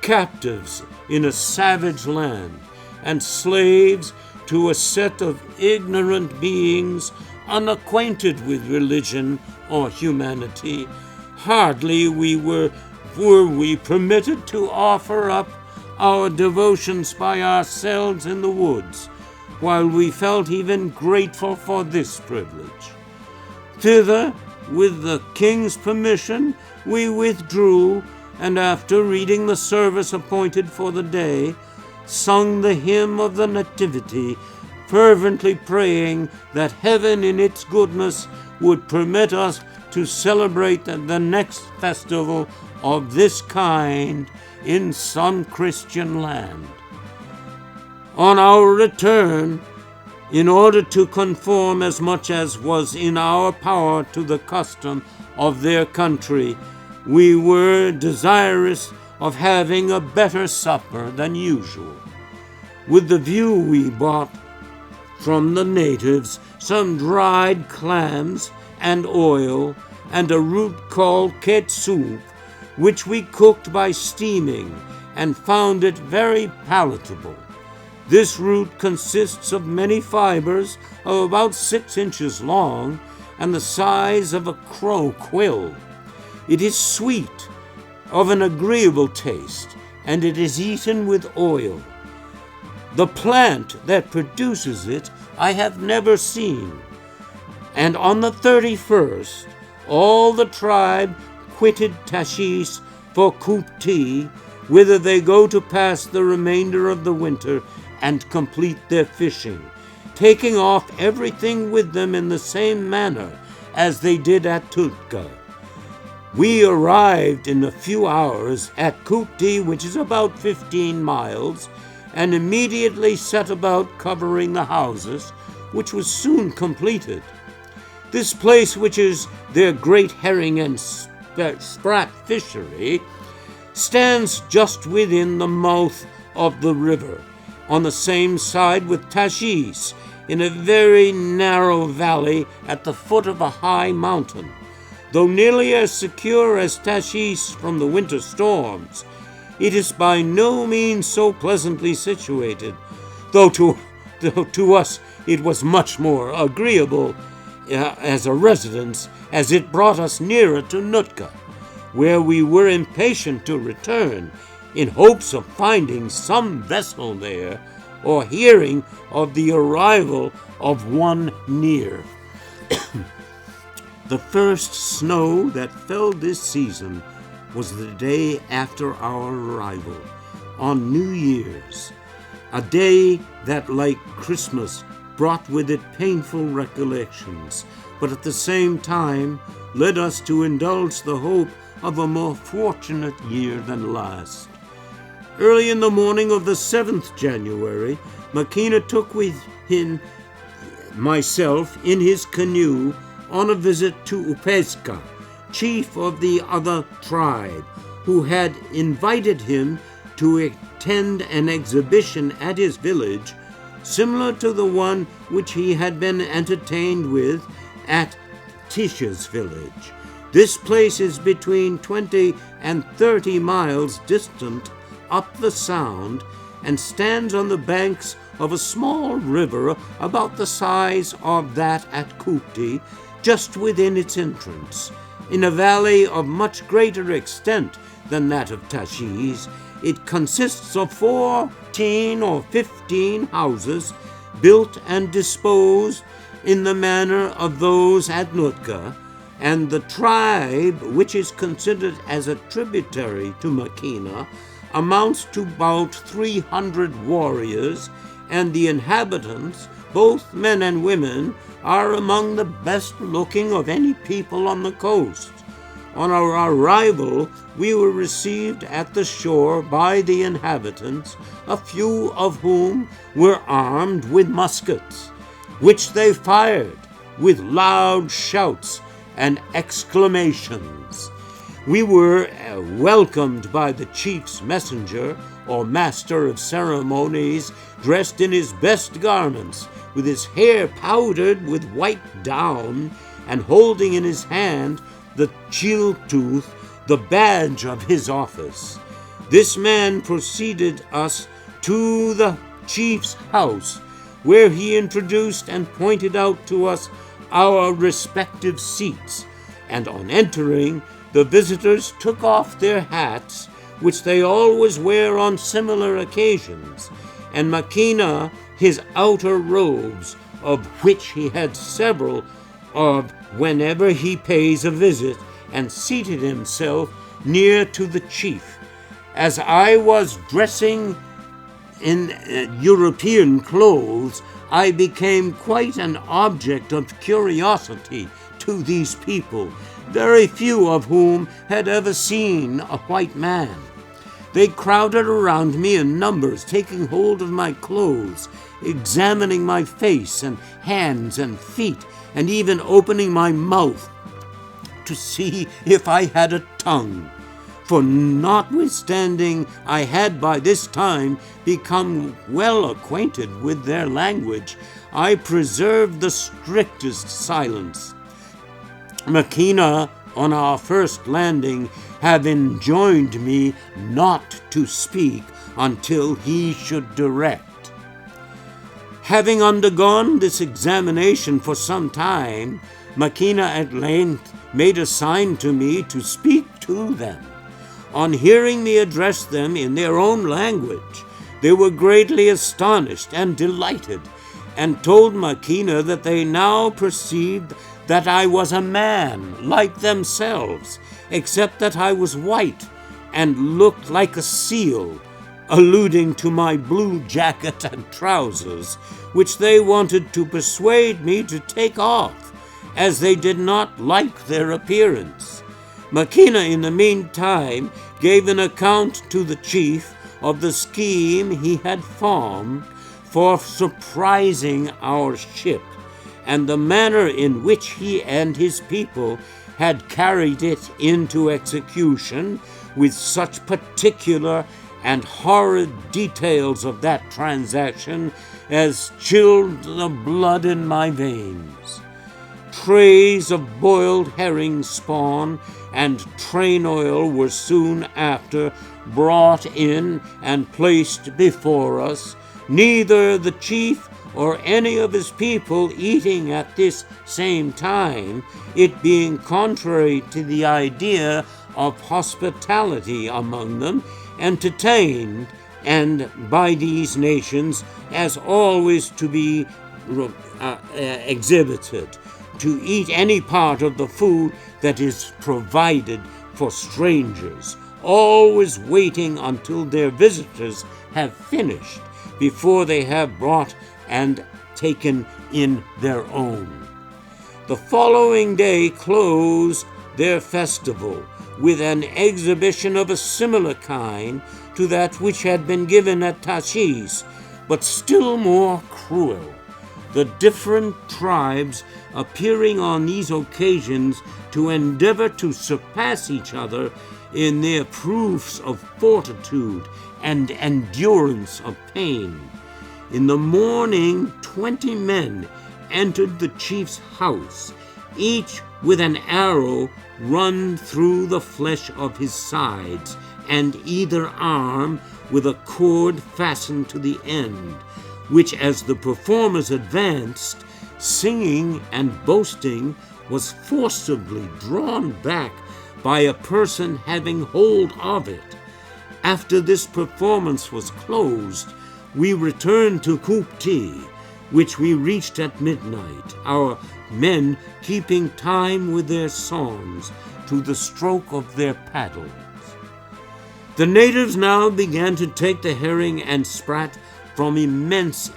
Speaker 1: Captives in a savage land, and slaves to a set of ignorant beings unacquainted with religion or humanity, hardly were we permitted to offer up our devotions by ourselves in the woods, while we felt even grateful for this privilege. Thither, with the king's permission, we withdrew, and after reading the service appointed for the day, sung the hymn of the Nativity, fervently praying that heaven in its goodness would permit us to celebrate the next festival of this kind in some Christian land. On our return, in order to conform as much as was in our power to the custom of their country, we were desirous of having a better supper than usual. With the view, we bought from the natives some dried clams and oil, and a root called ketsup, which we cooked by steaming, and found it very palatable. This root consists of many fibers of about 6 inches long and the size of a crow quill. It is sweet, of an agreeable taste, and it is eaten with oil. The plant that produces it I have never seen. And on the 31st, all the tribe quitted Tarshish for Kupti, whither they go to pass the remainder of the winter and complete their fishing, taking off everything with them in the same manner as they did at Tutka. We arrived in a few hours at Kupti, which is about 15 miles, and immediately set about covering the houses, which was soon completed. This place, which is their great herring and sprat fishery, stands just within the mouth of the river, on the same side with Tarshish, in a very narrow valley at the foot of a high mountain. Though nearly as secure as Tarshish from the winter storms, it is by no means so pleasantly situated, though to us it was much more agreeable as a residence, as it brought us nearer to Nootka, where we were impatient to return, in hopes of finding some vessel there, or hearing of the arrival of one near. The first snow that fell this season was the day after our arrival, on New Year's, a day that, like Christmas, brought with it painful recollections, but at the same time led us to indulge the hope of a more fortunate year than last. Early in the morning of the 7th January, Makina took with him myself in his canoe on a visit to Upeska, chief of the other tribe, who had invited him to attend an exhibition at his village similar to the one which he had been entertained with at Tisha's village. This place is between 20 and 30 miles distant up the Sound and stands on the banks of a small river about the size of that at Kupti, just within its entrance. In a valley of much greater extent than that of Tashiz, it consists of 14 or 15 houses built and disposed in the manner of those at Nootka, and the tribe, which is considered as a tributary to Makina, amounts to about 300 warriors, and the inhabitants, both men and women, are among the best looking of any people on the coast. On our arrival, we were received at the shore by the inhabitants, a few of whom were armed with muskets, which they fired with loud shouts and exclamations. We were welcomed by the chief's messenger, or master of ceremonies, dressed in his best garments, with his hair powdered with white down, and holding in his hand the chiltooth, the badge of his office. This man preceded us to the chief's house, where he introduced and pointed out to us our respective seats, and on entering, the visitors took off their hats, which they always wear on similar occasions, and Makina his outer robes, of which he had several of whenever he pays a visit, and seated himself near to the chief. As I was dressing in European clothes, I became quite an object of curiosity to these people, very few of whom had ever seen a white man. They crowded around me in numbers, taking hold of my clothes, examining my face and hands and feet, and even opening my mouth to see if I had a tongue. For notwithstanding I had by this time become well acquainted with their language, I preserved the strictest silence. Makina, on our first landing, have enjoined me not to speak until he should direct. Having undergone this examination for some time, Makina at length made a sign to me to speak to them. On hearing me address them in their own language, they were greatly astonished and delighted, and told Makina that they now perceived that I was a man like themselves, except that I was white and looked like a seal, alluding to my blue jacket and trousers, which they wanted to persuade me to take off, as they did not like their appearance. Makina, in the meantime, gave an account to the chief of the scheme he had formed for surprising our ship, and the manner in which he and his people had carried it into execution, with such particular and horrid details of that transaction as chilled the blood in my veins. Trays of boiled herring spawn and train oil were soon after brought in and placed before us, neither the chief or any of his people eating at this same time, it being contrary to the idea of hospitality among them, entertained, and by these nations as always to be exhibited. to eat any part of the food that is provided for strangers, always waiting until their visitors have finished before they have brought and taken in their own. The following day closed their festival with an exhibition of a similar kind to that which had been given at Tarshish, but still more cruel. The different tribes appearing on these occasions to endeavor to surpass each other in their proofs of fortitude and endurance of pain. In the morning 20 men entered the chief's house, each with an arrow run through the flesh of his sides, and either arm with a cord fastened to the end, which, as the performers advanced, singing and boasting, was forcibly drawn back by a person having hold of it. After this performance was closed, we returned to Kupti, which we reached at midnight, our men keeping time with their songs to the stroke of their paddles. The natives now began to take the herring and sprat from immense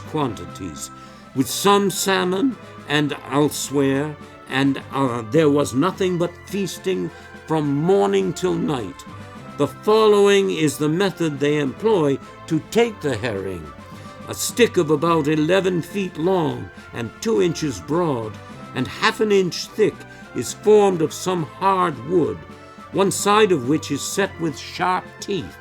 Speaker 1: quantities, with some salmon and elsewhere, and there was nothing but feasting from morning till night. The following is the method they employ to take the herring. A stick of about 11 feet long and 2 inches broad and half an inch thick is formed of some hard wood, one side of which is set with sharp teeth,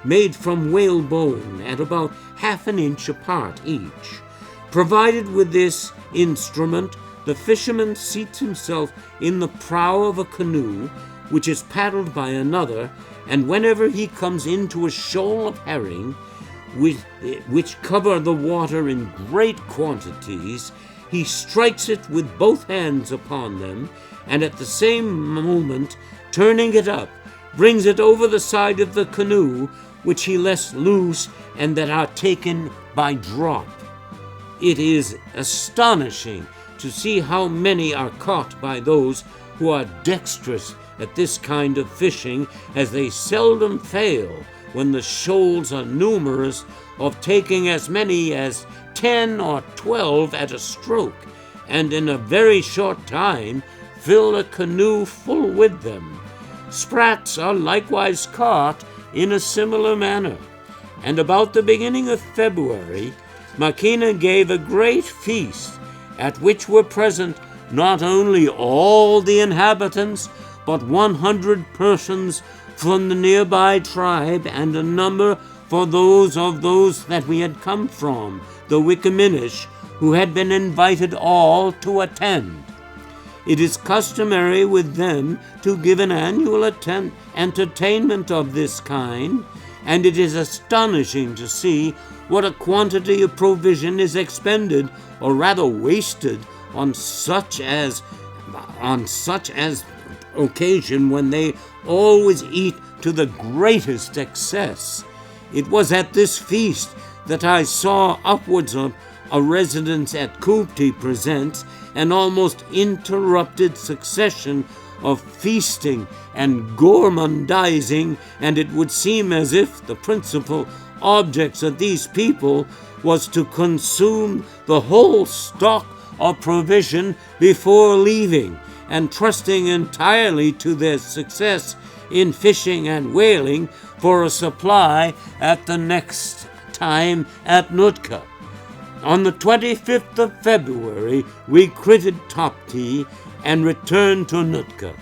Speaker 1: made from whalebone at about half an inch apart each. Provided with this instrument, the fisherman seats himself in the prow of a canoe, which is paddled by another, and whenever he comes into a shoal of herring, which cover the water in great quantities, he strikes it with both hands upon them, and at the same moment, turning it up, brings it over the side of the canoe, which he lets loose and that are taken by drop. It is astonishing to see how many are caught by those who are dexterous at this kind of fishing, as they seldom fail, when the shoals are numerous, of taking as many as 10 or 12 at a stroke, and in a very short time fill a canoe full with them. Sprats are likewise caught in a similar manner, and about the beginning of February, Makina gave a great feast, at which were present not only all the inhabitants, but 100 persons from the nearby tribe, and a number for those that we had come from, the Wickaminish, who had been invited all to attend. It is customary with them to give an annual entertainment of this kind, and it is astonishing to see what a quantity of provision is expended, or rather wasted, on such as occasion, when they always eat to the greatest excess. It was at this feast that I saw upwards of a residence at Kupti presents an almost interrupted succession of feasting and gormandizing, and it would seem as if the principal objects of these people was to consume the whole stock of provision before leaving, and trusting entirely to their success in fishing and whaling for a supply at the next time at Nootka. On the 25th of February, we quitted Topti and returned to Nootka.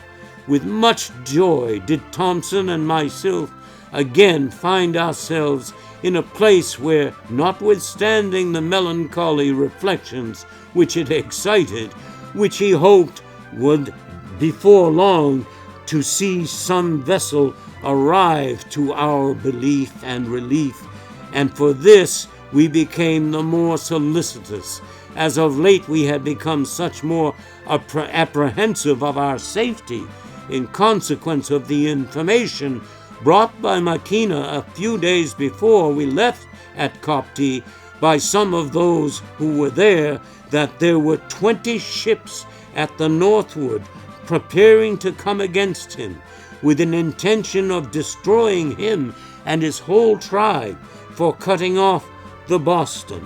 Speaker 1: With much joy did Thompson and myself again find ourselves in a place where, notwithstanding the melancholy reflections which it excited, which he hoped would before long to see some vessel arrive to our belief and relief, and for this we became the more solicitous, as of late we had become such more apprehensive of our safety, in consequence of the information brought by Makina a few days before we left at Kopti by some of those who were there, that there were 20 ships at the northward preparing to come against him, with an intention of destroying him and his whole tribe for cutting off the Boston,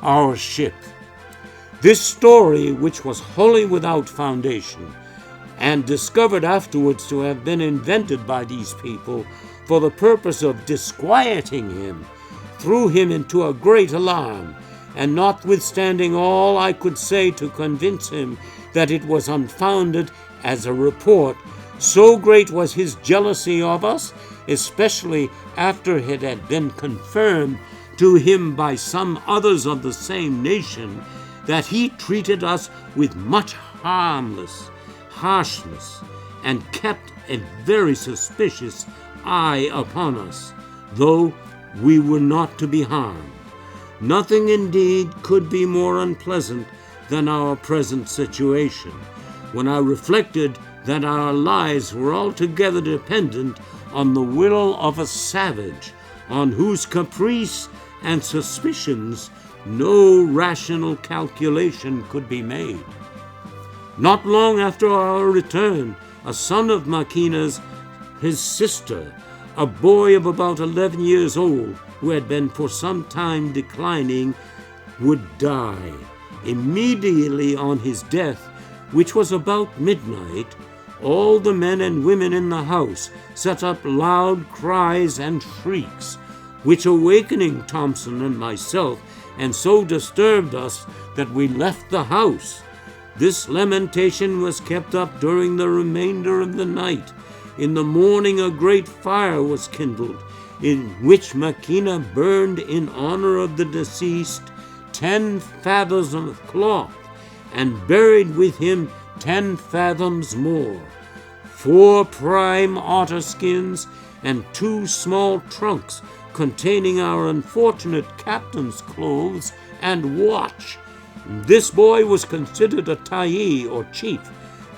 Speaker 1: our ship. This story, which was wholly without foundation, and discovered afterwards to have been invented by these people for the purpose of disquieting him, threw him into a great alarm, and notwithstanding all I could say to convince him that it was unfounded as a report, so great was his jealousy of us, especially after it had been confirmed to him by some others of the same nation, that he treated us with much harshness, and kept a very suspicious eye upon us, though we were not to be harmed. Nothing indeed could be more unpleasant than our present situation, when I reflected that our lives were altogether dependent on the will of a savage, on whose caprice and suspicions no rational calculation could be made. Not long after our return, a son of Maquina's, his sister, a boy of about 11 years old, who had been for some time declining, would die. Immediately on his death, which was about midnight, all the men and women in the house set up loud cries and shrieks, which awakening Thompson and myself, and so disturbed us that we left the house. This lamentation was kept up during the remainder of the night. In the morning a great fire was kindled, in which Maquina burned in honor of the deceased 10 fathoms of cloth, and buried with him 10 fathoms more, 4 prime otter skins, and 2 small trunks containing our unfortunate captain's clothes and watch. This boy was considered a Tayi, or chief,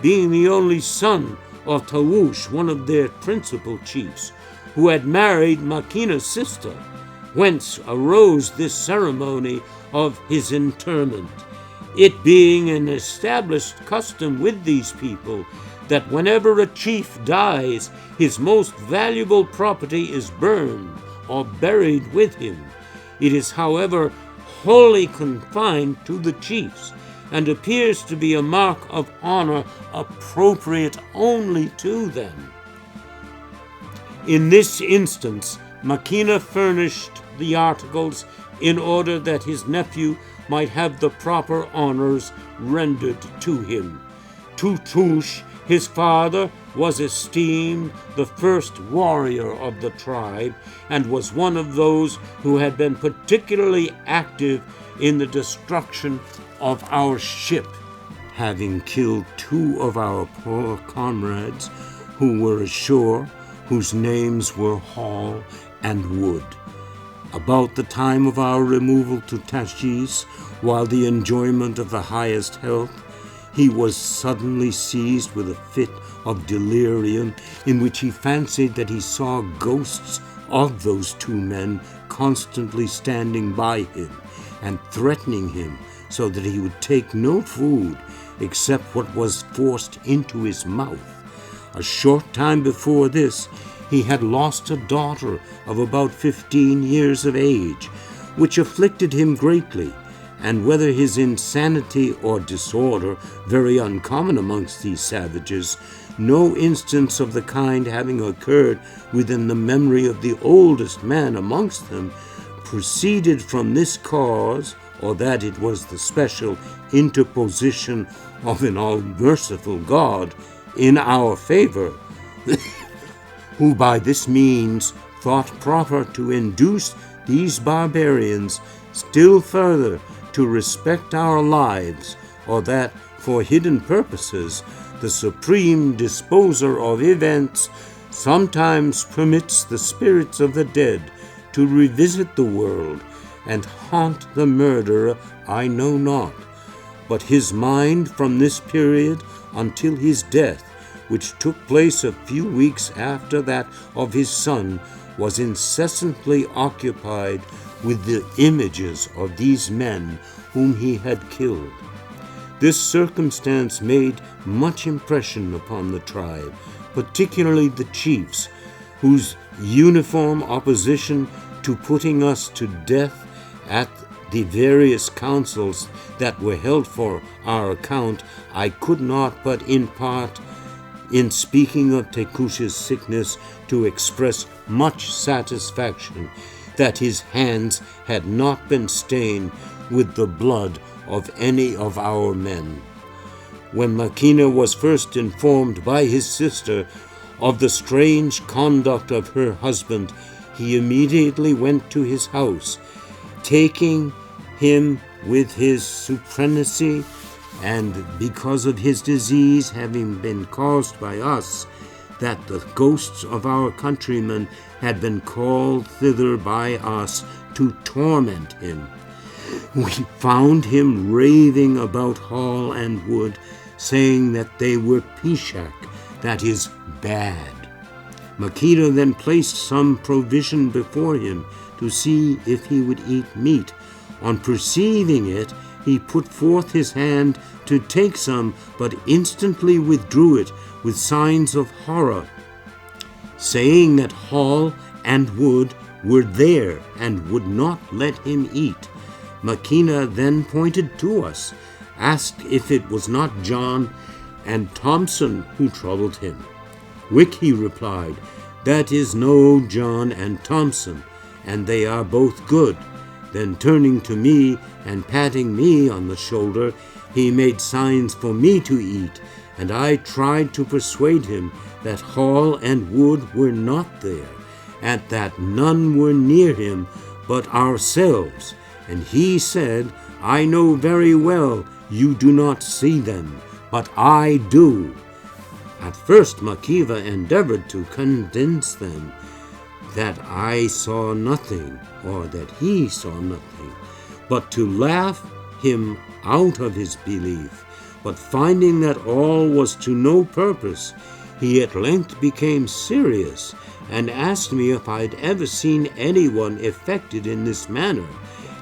Speaker 1: being the only son of Tawush, one of their principal chiefs, who had married Maquina's sister, whence arose this ceremony of his interment, it being an established custom with these people that whenever a chief dies, his most valuable property is burned or buried with him. It is, however, wholly confined to the chiefs, and appears to be a mark of honor appropriate only to them. In this instance, Maquina furnished the articles in order that his nephew might have the proper honors rendered to him. Tutush, his father, was esteemed the first warrior of the tribe, and was one of those who had been particularly active in the destruction of our ship, having killed 2 of our poor comrades who were ashore, whose names were Hall and Wood. About the time of our removal to Tashish, while the enjoyment of the highest health, he was suddenly seized with a fit of delirium, in which he fancied that he saw ghosts of those 2 men constantly standing by him and threatening him, so that he would take no food except what was forced into his mouth. A short time before this, he had lost a daughter of about 15 years of age, which afflicted him greatly, and whether his insanity or disorder, very uncommon amongst these savages, no instance of the kind having occurred within the memory of the oldest man amongst them, proceeded from this cause, or that it was the special interposition of an all-merciful God in our favor, who by this means thought proper to induce these barbarians still further to respect our lives, or that, for hidden purposes, the supreme disposer of events sometimes permits the spirits of the dead to revisit the world and haunt the murderer, I know not, but his mind from this period until his death which took place a few weeks after that of his son, was incessantly occupied with the images of these men whom he had killed. This circumstance made much impression upon the tribe, particularly the chiefs, whose uniform opposition to putting us to death at the various councils that were held for our account, I could not but in part, in speaking of Tekush's sickness, to express much satisfaction that his hands had not been stained with the blood of any of our men. When Makina was first informed by his sister of the strange conduct of her husband, he immediately went to his house, taking him with his supremacy, and because of his disease having been caused by us, that the ghosts of our countrymen had been called thither by us to torment him. We found him raving about Hall and Wood, saying that they were pishak, that is, bad. Makina then placed some provision before him to see if he would eat meat. On perceiving it, he put forth his hand to take some, but instantly withdrew it with signs of horror, saying that Hall and Wood were there and would not let him eat. Makina then pointed to us, asked if it was not John and Thompson who troubled him. Wick, he replied, that is no John and Thompson, and they are both good. Then turning to me and patting me on the shoulder, he made signs for me to eat, and I tried to persuade him that Hall and Wood were not there, and that none were near him but ourselves. And he said, I know very well you do not see them, but I do. At first Makiva endeavored to convince them that I saw nothing, or that he saw nothing, but to laugh him out of his belief. But finding that all was to no purpose, he at length became serious, and asked me if I had ever seen anyone affected in this manner,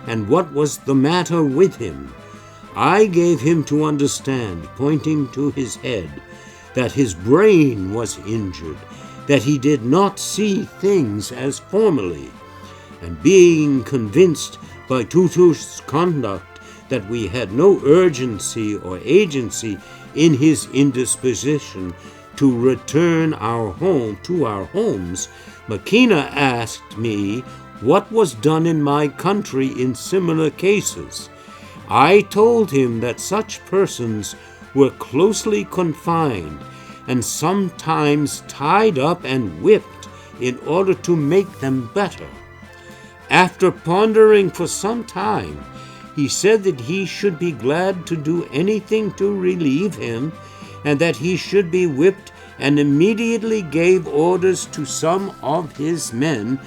Speaker 1: and what was the matter with him. I gave him to understand, pointing to his head, that his brain was injured, that he did not see things as formerly, and being convinced by Tutush's conduct that we had no urgency or agency in his indisposition to return to our homes, Makina asked me what was done in my country in similar cases. I told him that such persons were closely confined and sometimes tied up and whipped in order to make them better. After pondering for some time, he said that he should be glad to do anything to relieve him, and that he should be whipped, and immediately gave orders to some of his men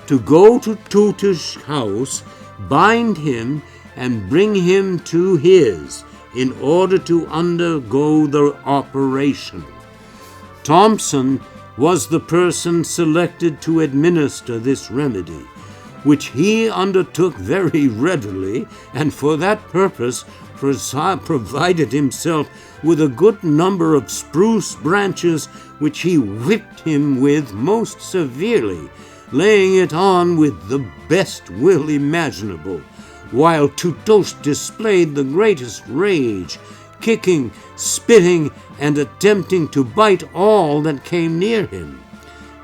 Speaker 1: to go to Tutush's house, bind him, and bring him to his, in order to undergo the operation. Thompson was the person selected to administer this remedy, which he undertook very readily, and for that purpose provided himself with a good number of spruce branches, which he whipped him with most severely, laying it on with the best will imaginable, while Tutush displayed the greatest rage, kicking, spitting, and attempting to bite all that came near him.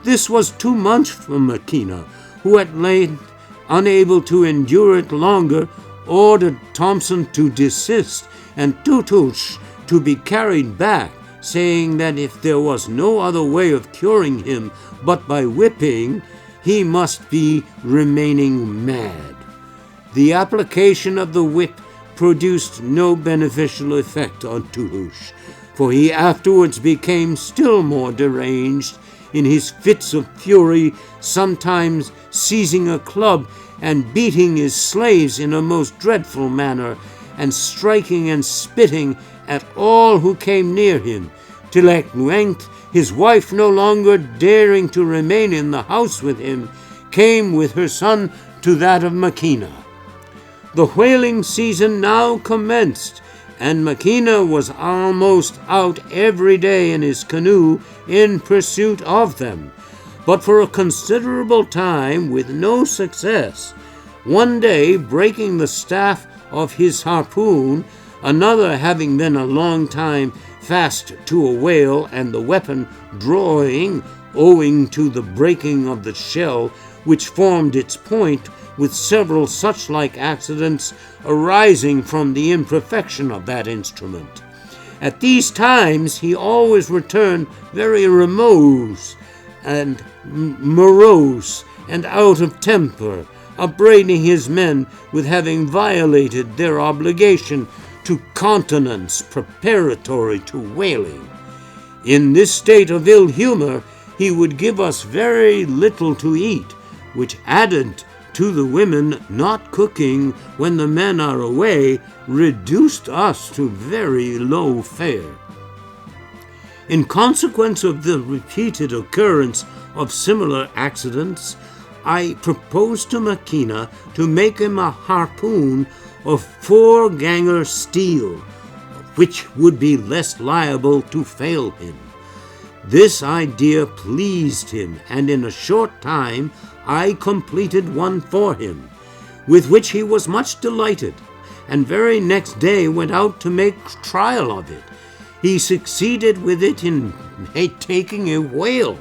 Speaker 1: This was too much for Makina, who at length, unable to endure it longer, ordered Thompson to desist and Tutush to be carried back, saying that if there was no other way of curing him but by whipping, he must be remaining mad. The application of the whip produced no beneficial effect on Tutush, for he afterwards became still more deranged in his fits of fury, sometimes seizing a club and beating his slaves in a most dreadful manner, and striking and spitting at all who came near him, till at length his wife, no longer daring to remain in the house with him, came with her son to that of Machina. The whaling season now commenced, and Machina was almost out every day in his canoe in pursuit of them, but for a considerable time with no success. One day, breaking the staff of his harpoon, another having been a long time fast to a whale, and the weapon drawing, owing to the breaking of the shell which formed its point, with several such like accidents arising from the imperfection of that instrument. At these times he always returned very morose and out of temper, upbraiding his men with having violated their obligation to continence preparatory to whaling. In this state of ill humor he would give us very little to eat, which, added to the women not cooking when the men are away, reduced us to very low fare. In consequence of the repeated occurrence of similar accidents, I proposed to Machina to make him a harpoon of 4-ganger steel, which would be less liable to fail him. This idea pleased him, and in a short time I completed one for him, with which he was much delighted, and very next day went out to make trial of it. He succeeded with it in taking a whale.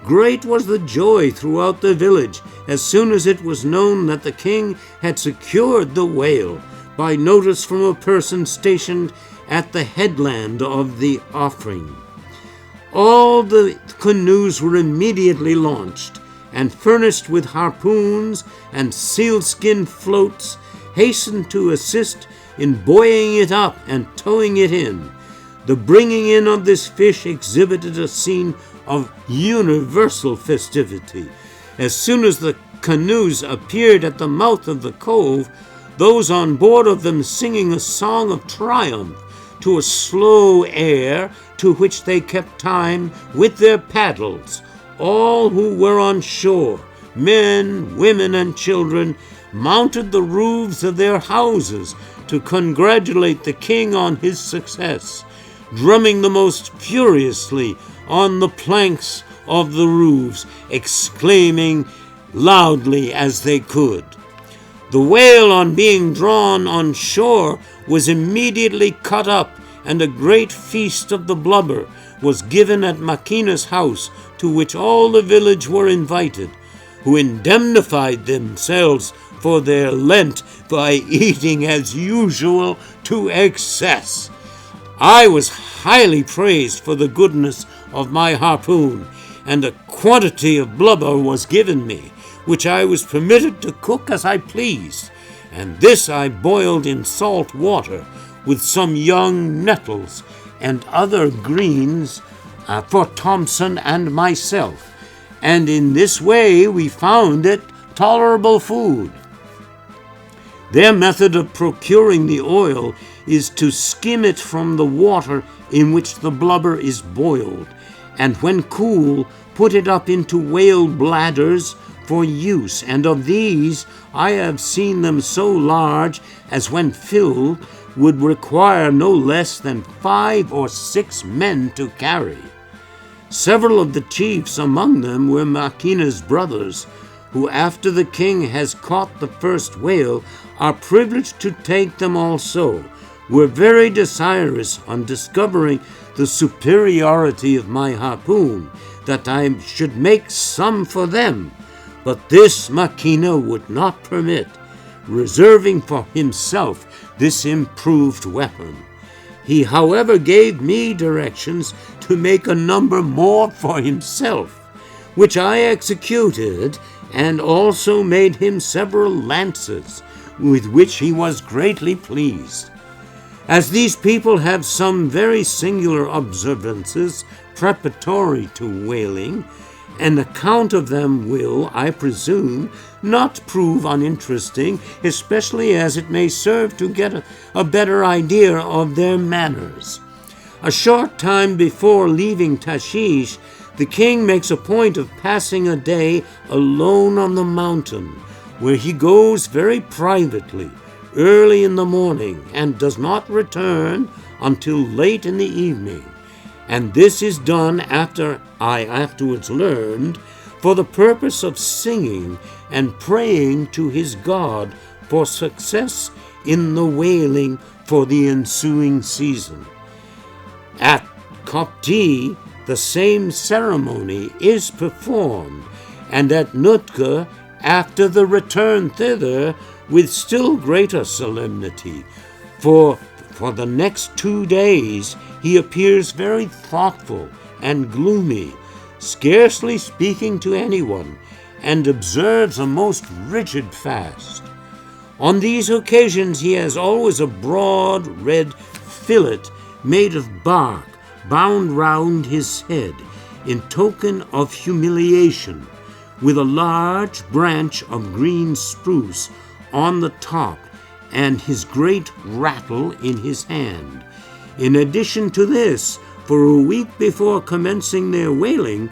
Speaker 1: Great was the joy throughout the village as soon as it was known that the king had secured the whale, by notice from a person stationed at the headland of the offing. All the canoes were immediately launched, and furnished with harpoons and sealskin floats, hastened to assist in buoying it up and towing it in. The bringing in of this fish exhibited a scene of universal festivity. As soon as the canoes appeared at the mouth of the cove, those on board of them singing a song of triumph to a slow air to which they kept time with their paddles, all who were on shore, men, women, and children, mounted the roofs of their houses to congratulate the king on his success, drumming the most furiously on the planks of the roofs, exclaiming loudly as they could. The whale, on being drawn on shore, was immediately cut up, and a great feast of the blubber was given at Machina's house, to which all the village were invited, who indemnified themselves for their Lent by eating as usual to excess. I was highly praised for the goodness of my harpoon, and a quantity of blubber was given me, which I was permitted to cook as I pleased, and this I boiled in salt water with some young nettles and other greens for Thompson and myself, and in this way we found it tolerable food. Their method of procuring the oil is to skim it from the water in which the blubber is boiled, and when cool, put it up into whale bladders for use, and of these I have seen them so large as when filled would require no less than 5 or 6 men to carry. Several of the chiefs among them were Machina's brothers, who after the king has caught the first whale are privileged to take them also, were very desirous on discovering the superiority of my harpoon, that I should make some for them, but this Machina would not permit, reserving for himself this improved weapon. He, however, gave me directions to make a number more for himself, which I executed, and also made him several lances, with which he was greatly pleased. As these people have some very singular observances preparatory to whaling, an account of them will, I presume, not prove uninteresting, especially as it may serve to get a better idea of their manners. A short time before leaving Tashish, the king makes a point of passing a day alone on the mountain, where he goes very privately, early in the morning, and does not return until late in the evening. And this is done, after I afterwards learned, for the purpose of singing and praying to his God for success in the wailing for the ensuing season. At Kopti, the same ceremony is performed, and at Nootka, after the return thither, with still greater solemnity. For the next 2 days he appears very thoughtful and gloomy, scarcely speaking to anyone, and observes a most rigid fast. On these occasions he has always a broad red fillet made of bark bound round his head in token of humiliation, with a large branch of green spruce on the top and his great rattle in his hand. In addition to this, for a week before commencing their whaling,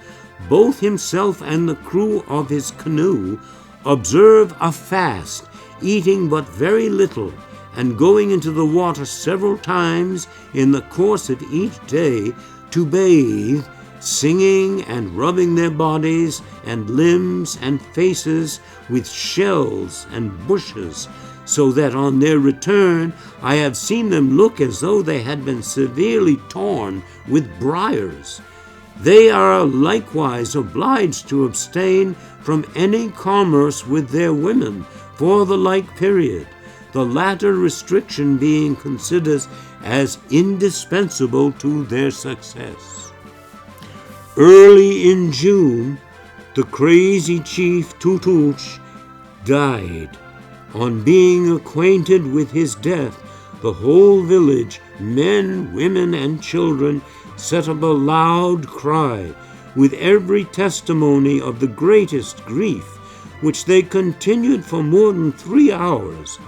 Speaker 1: both himself and the crew of his canoe observe a fast, eating but very little, and going into the water several times in the course of each day to bathe, singing and rubbing their bodies and limbs and faces with shells and bushes, so that on their return I have seen them look as though they had been severely torn with briars. They are likewise obliged to abstain from any commerce with their women for the like period, the latter restriction being considered as indispensable to their success. Early in June, the crazy chief Tutuch died. On being acquainted with his death, the whole village, men, women, and children, set up a loud cry, with every testimony of the greatest grief, which they continued for more than 3 hours.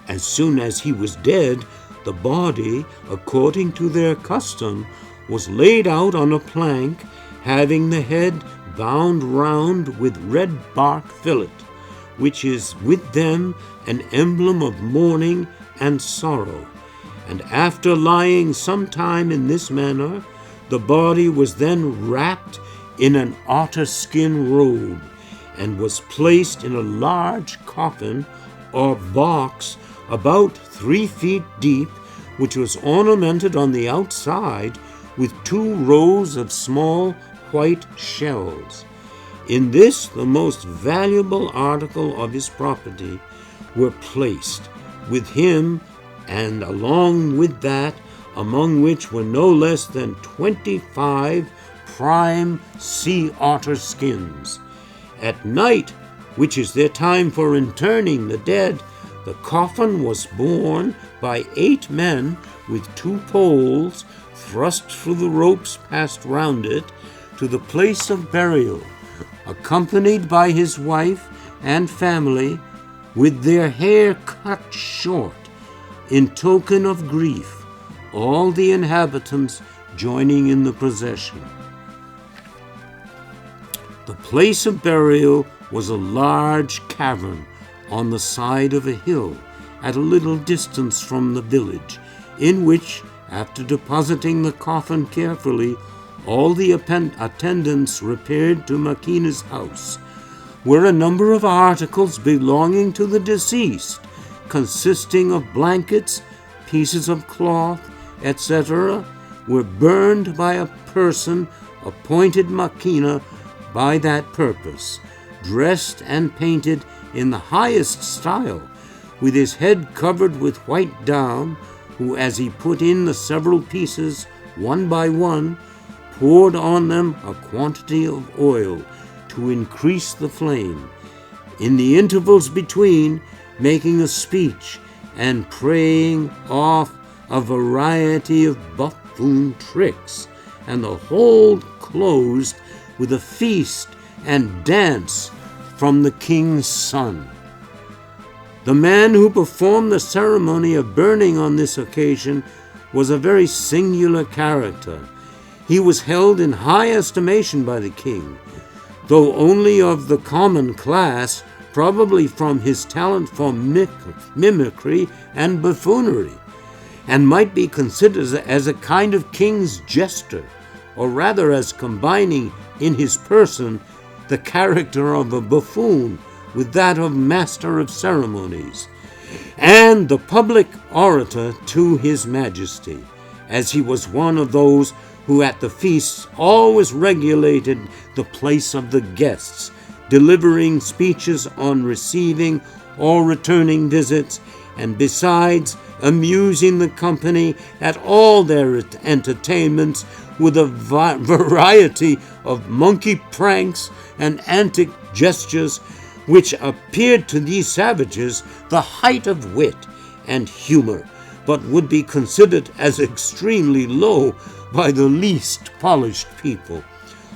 Speaker 1: As soon as he was dead, the body, according to their custom, was laid out on a plank, having the head bound round with red bark fillet, which is with them an emblem of mourning and sorrow. And after lying some time in this manner, the body was then wrapped in an otter skin robe, and was placed in a large coffin or box about 3 feet deep, which was ornamented on the outside with 2 rows of small white shells. In this, the most valuable article of his property were placed with him, and along with that, among which were no less than 25 prime sea otter skins. At night, which is their time for interring the dead, the coffin was borne by 8 men with 2 poles thrust through the ropes passed round it to the place of burial, accompanied by his wife and family, with their hair cut short, in token of grief, all the inhabitants joining in the procession. The place of burial was a large cavern on the side of a hill at a little distance from the village, in which, after depositing the coffin carefully, all the attendants repaired to Makina's house, where a number of articles belonging to the deceased, consisting of blankets, pieces of cloth, etc., were burned by a person appointed Makina by that purpose, dressed and painted in the highest style, with his head covered with white down, who, as he put in the several pieces one by one, poured on them a quantity of oil to increase the flame, in the intervals between making a speech and praying off a variety of buffoon tricks, and the whole closed with a feast and dance from the king's son. The man who performed the ceremony of burning on this occasion was a very singular character. He was held in high estimation by the king, though only of the common class, probably from his talent for mimicry and buffoonery, and might be considered as a kind of king's jester, or rather as combining in his person the character of a buffoon with that of master of ceremonies, and the public orator to his majesty, as he was one of those who at the feasts always regulated the place of the guests, delivering speeches on receiving or returning visits, and besides amusing the company at all their entertainments with a variety of monkey pranks and antic gestures, which appeared to these savages the height of wit and humor, but would be considered as extremely low by the least polished people.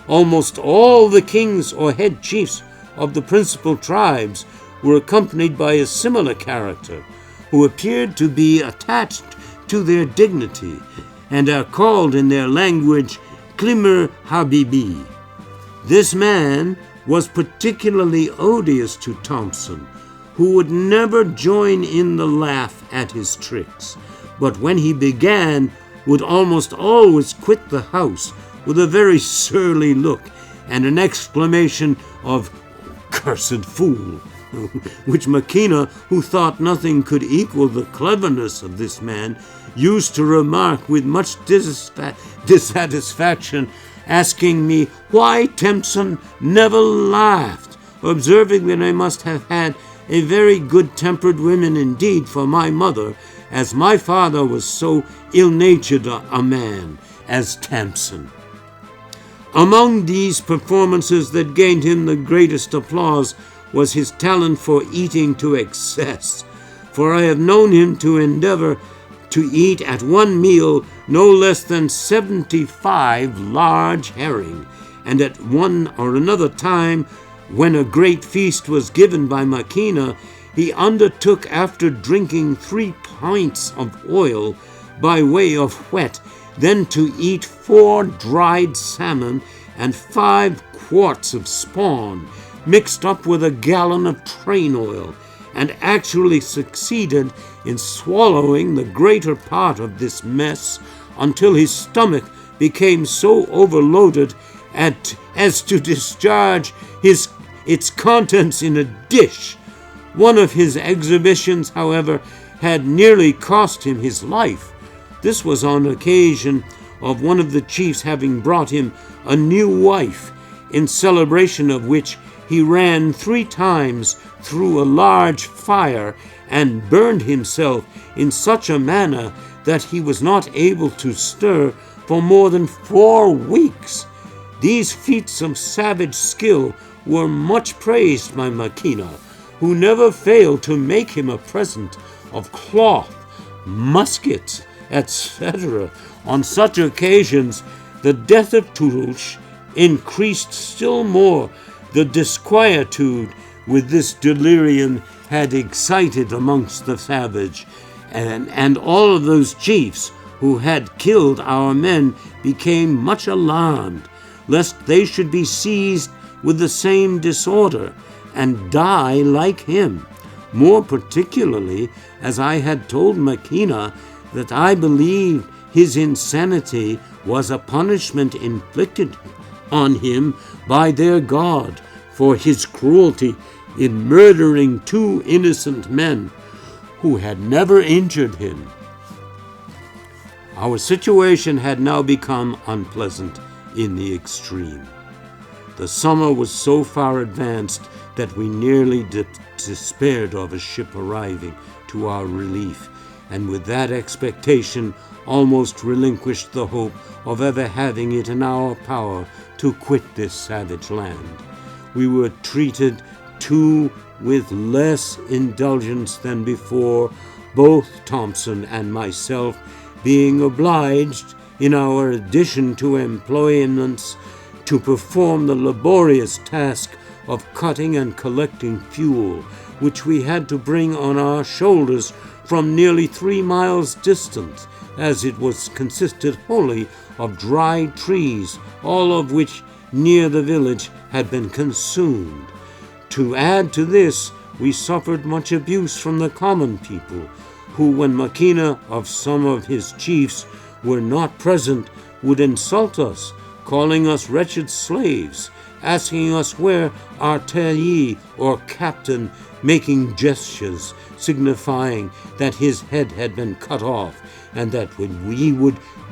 Speaker 1: Almost all the kings or head chiefs of the principal tribes were accompanied by a similar character, who appeared to be attached to their dignity, and are called in their language Klimer Habibi. This man was particularly odious to Thompson, who would never join in the laugh at his tricks, but when he began, would almost always quit the house with a very surly look and an exclamation of "Cursed fool," which Maquina, who thought nothing could equal the cleverness of this man, used to remark with much dissatisfaction, asking me why Thompson never laughed, observing that I must have had a very good-tempered woman indeed for my mother, as my father was so ill-natured a man as Thompson. Among these performances that gained him the greatest applause was his talent for eating to excess, for I have known him to endeavor to eat at one meal no less than 75 large herring, and at one or another time, when a great feast was given by Maquina, he undertook, after drinking 3 pints of oil by way of whet, then to eat 4 dried salmon and 5 quarts of spawn, mixed up with a gallon of train oil, and actually succeeded in swallowing the greater part of this mess until his stomach became so overloaded as to discharge its contents in a dish. One of his exhibitions, however, had nearly cost him his life. This was on occasion of one of the chiefs having brought him a new wife, in celebration of which he ran 3 times through a large fire and burned himself in such a manner that he was not able to stir for more than 4 weeks. These feats of savage skill were much praised by Maquina, who never failed to make him a present of cloth, muskets, etc. On such occasions, the death of Toulouche increased still more the disquietude with this delirium had excited amongst the savage, and all of those chiefs who had killed our men became much alarmed, lest they should be seized with the same disorder and die like him, more particularly as I had told Maquina that I believed his insanity was a punishment inflicted on him by their God for his cruelty in murdering 2 innocent men who had never injured him. Our situation had now become unpleasant in the extreme. The summer was so far advanced that we nearly despaired of a ship arriving to our relief, and with that expectation almost relinquished the hope of ever having it in our power to quit this savage land. We were treated, too, with less indulgence than before, both Thompson and myself being obliged, in our addition to employments, to perform the laborious task of cutting and collecting fuel, which we had to bring on our shoulders from nearly 3 miles distant, as it was consisted wholly of dried trees, all of which near the village had been consumed. To add to this, we suffered much abuse from the common people, who, when Maquina of some of his chiefs were not present, would insult us, calling us wretched slaves, asking us where our taillis or captain, making gestures signifying that his head had been cut off, and that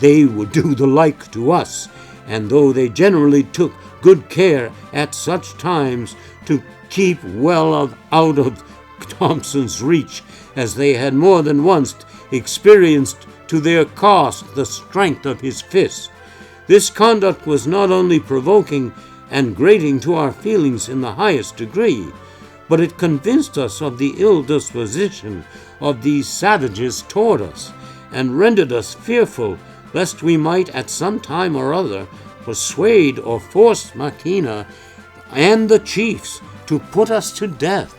Speaker 1: they would do the like to us. And though they generally took good care at such times to keep well out of Thompson's reach, as they had more than once experienced to their cost the strength of his fist, this conduct was not only provoking and grating to our feelings in the highest degree, but it convinced us of the ill disposition of these savages toward us, and rendered us fearful lest we might at some time or other persuade or force Maquina and the chiefs to put us to death.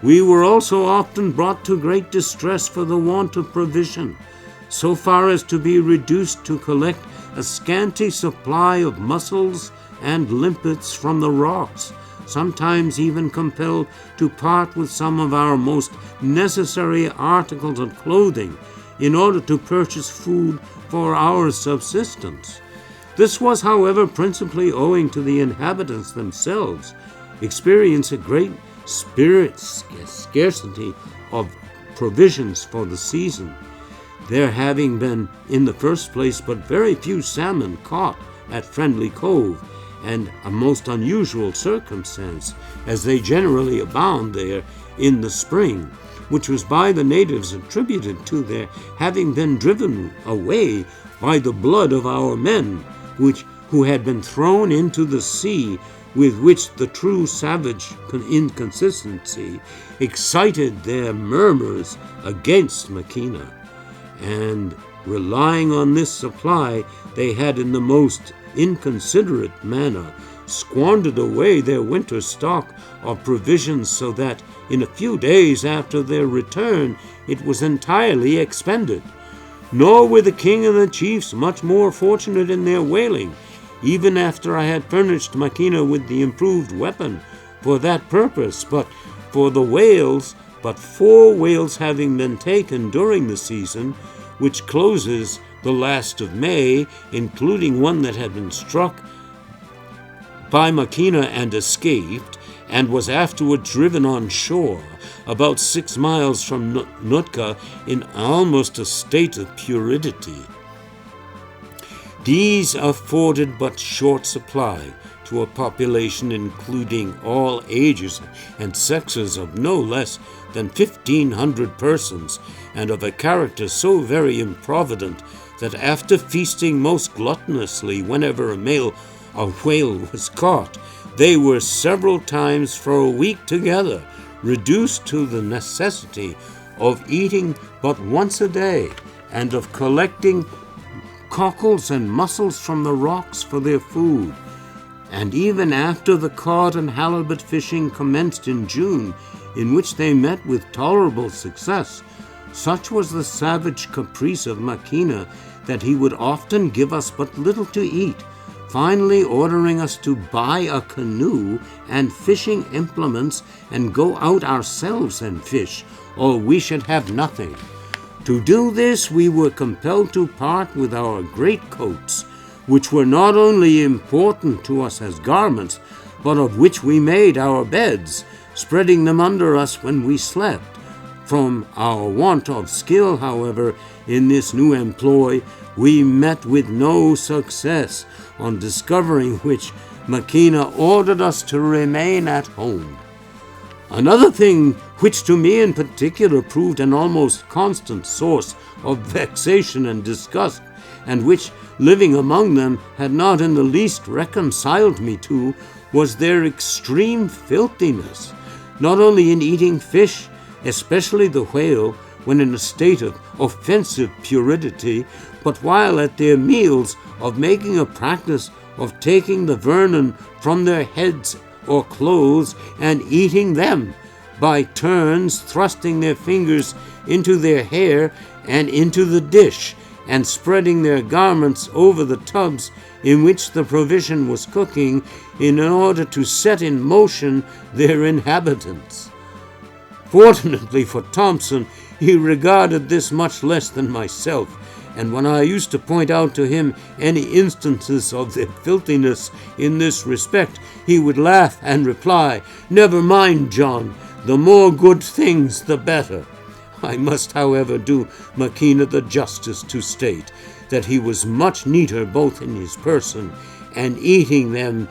Speaker 1: We were also often brought to great distress for the want of provision, so far as to be reduced to collect a scanty supply of mussels and limpets from the rocks, sometimes even compelled to part with some of our most necessary articles of clothing in order to purchase food for our subsistence. This was, however, principally owing to the inhabitants themselves experiencing a great scarcity of provisions for the season, there having been, in the first place, but very few salmon caught at Friendly Cove, and a most unusual circumstance, as they generally abound there in the spring, which was by the natives attributed to their having been driven away by the blood of our men, who had been thrown into the sea, with which the true savage inconsistency excited their murmurs against Maquina. And relying on this supply, they had in the most inconsiderate manner squandered away their winter stock of provisions, so that in a few days after their return it was entirely expended. Nor were the king and the chiefs much more fortunate in their whaling, even after I had furnished Maquina with the improved weapon for that purpose. But for the whales, but 4 whales having been taken during the season, which closes the last of May, including one that had been struck by Maquina and escaped, and was afterward driven on shore about 6 miles from Nootka in almost a state of puerility. These afforded but short supply to a population including all ages and sexes of no less than 1,500 persons, and of a character so very improvident that after feasting most gluttonously whenever a whale was caught, they were several times for a week together reduced to the necessity of eating but once a day, and of collecting cockles and mussels from the rocks for their food. And even after the cod and halibut fishing commenced in June, in which they met with tolerable success, such was the savage caprice of Maquina that he would often give us but little to eat, finally ordering us to buy a canoe and fishing implements and go out ourselves and fish, or we should have nothing. To do this, we were compelled to part with our greatcoats, which were not only important to us as garments, but of which we made our beds, spreading them under us when we slept. From our want of skill, however, in this new employ, we met with no success, on discovering which Maquina ordered us to remain at home. Another thing which to me in particular proved an almost constant source of vexation and disgust, and which, living among them, had not in the least reconciled me to, was their extreme filthiness, not only in eating fish, especially the whale, when in a state of offensive puerility, but while at their meals of making a practice of taking the vermin from their heads or clothes and eating them, by turns thrusting their fingers into their hair and into the dish, and spreading their garments over the tubs in which the provision was cooking, in order to set in motion their inhabitants. Fortunately for Thompson, he regarded this much less than myself, and when I used to point out to him any instances of their filthiness in this respect, he would laugh and reply, "Never mind, John, the more good things the better." I must, however, do Maquina the justice to state that he was much neater both in his person and eating them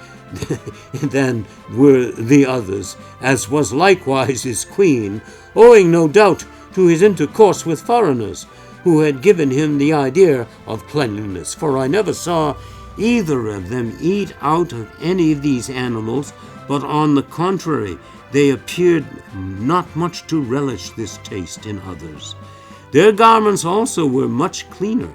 Speaker 1: than were the others, as was likewise his queen, owing no doubt to his intercourse with foreigners, who had given him the idea of cleanliness, for I never saw either of them eat out of any of these animals, but on the contrary, they appeared not much to relish this taste in others. Their garments also were much cleaner,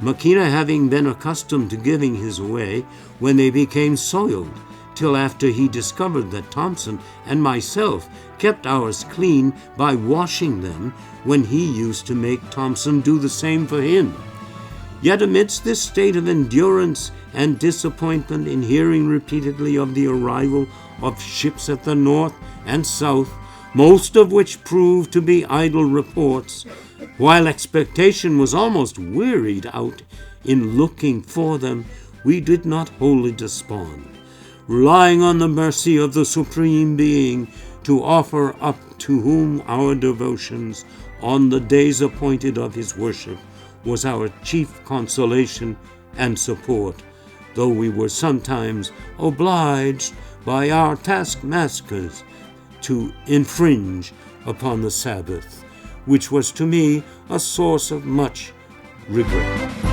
Speaker 1: Maquina having been accustomed to giving his away when they became soiled, till after he discovered that Thompson and myself kept ours clean by washing them, when he used to make Thompson do the same for him. Yet amidst this state of endurance and disappointment in hearing repeatedly of the arrival of ships at the north and south, most of which proved to be idle reports, while expectation was almost wearied out in looking for them, we did not wholly despond, relying on the mercy of the Supreme Being to offer up to whom our devotions on the days appointed of his worship was our chief consolation and support, though we were sometimes obliged by our taskmasters to infringe upon the Sabbath, which was to me a source of much regret.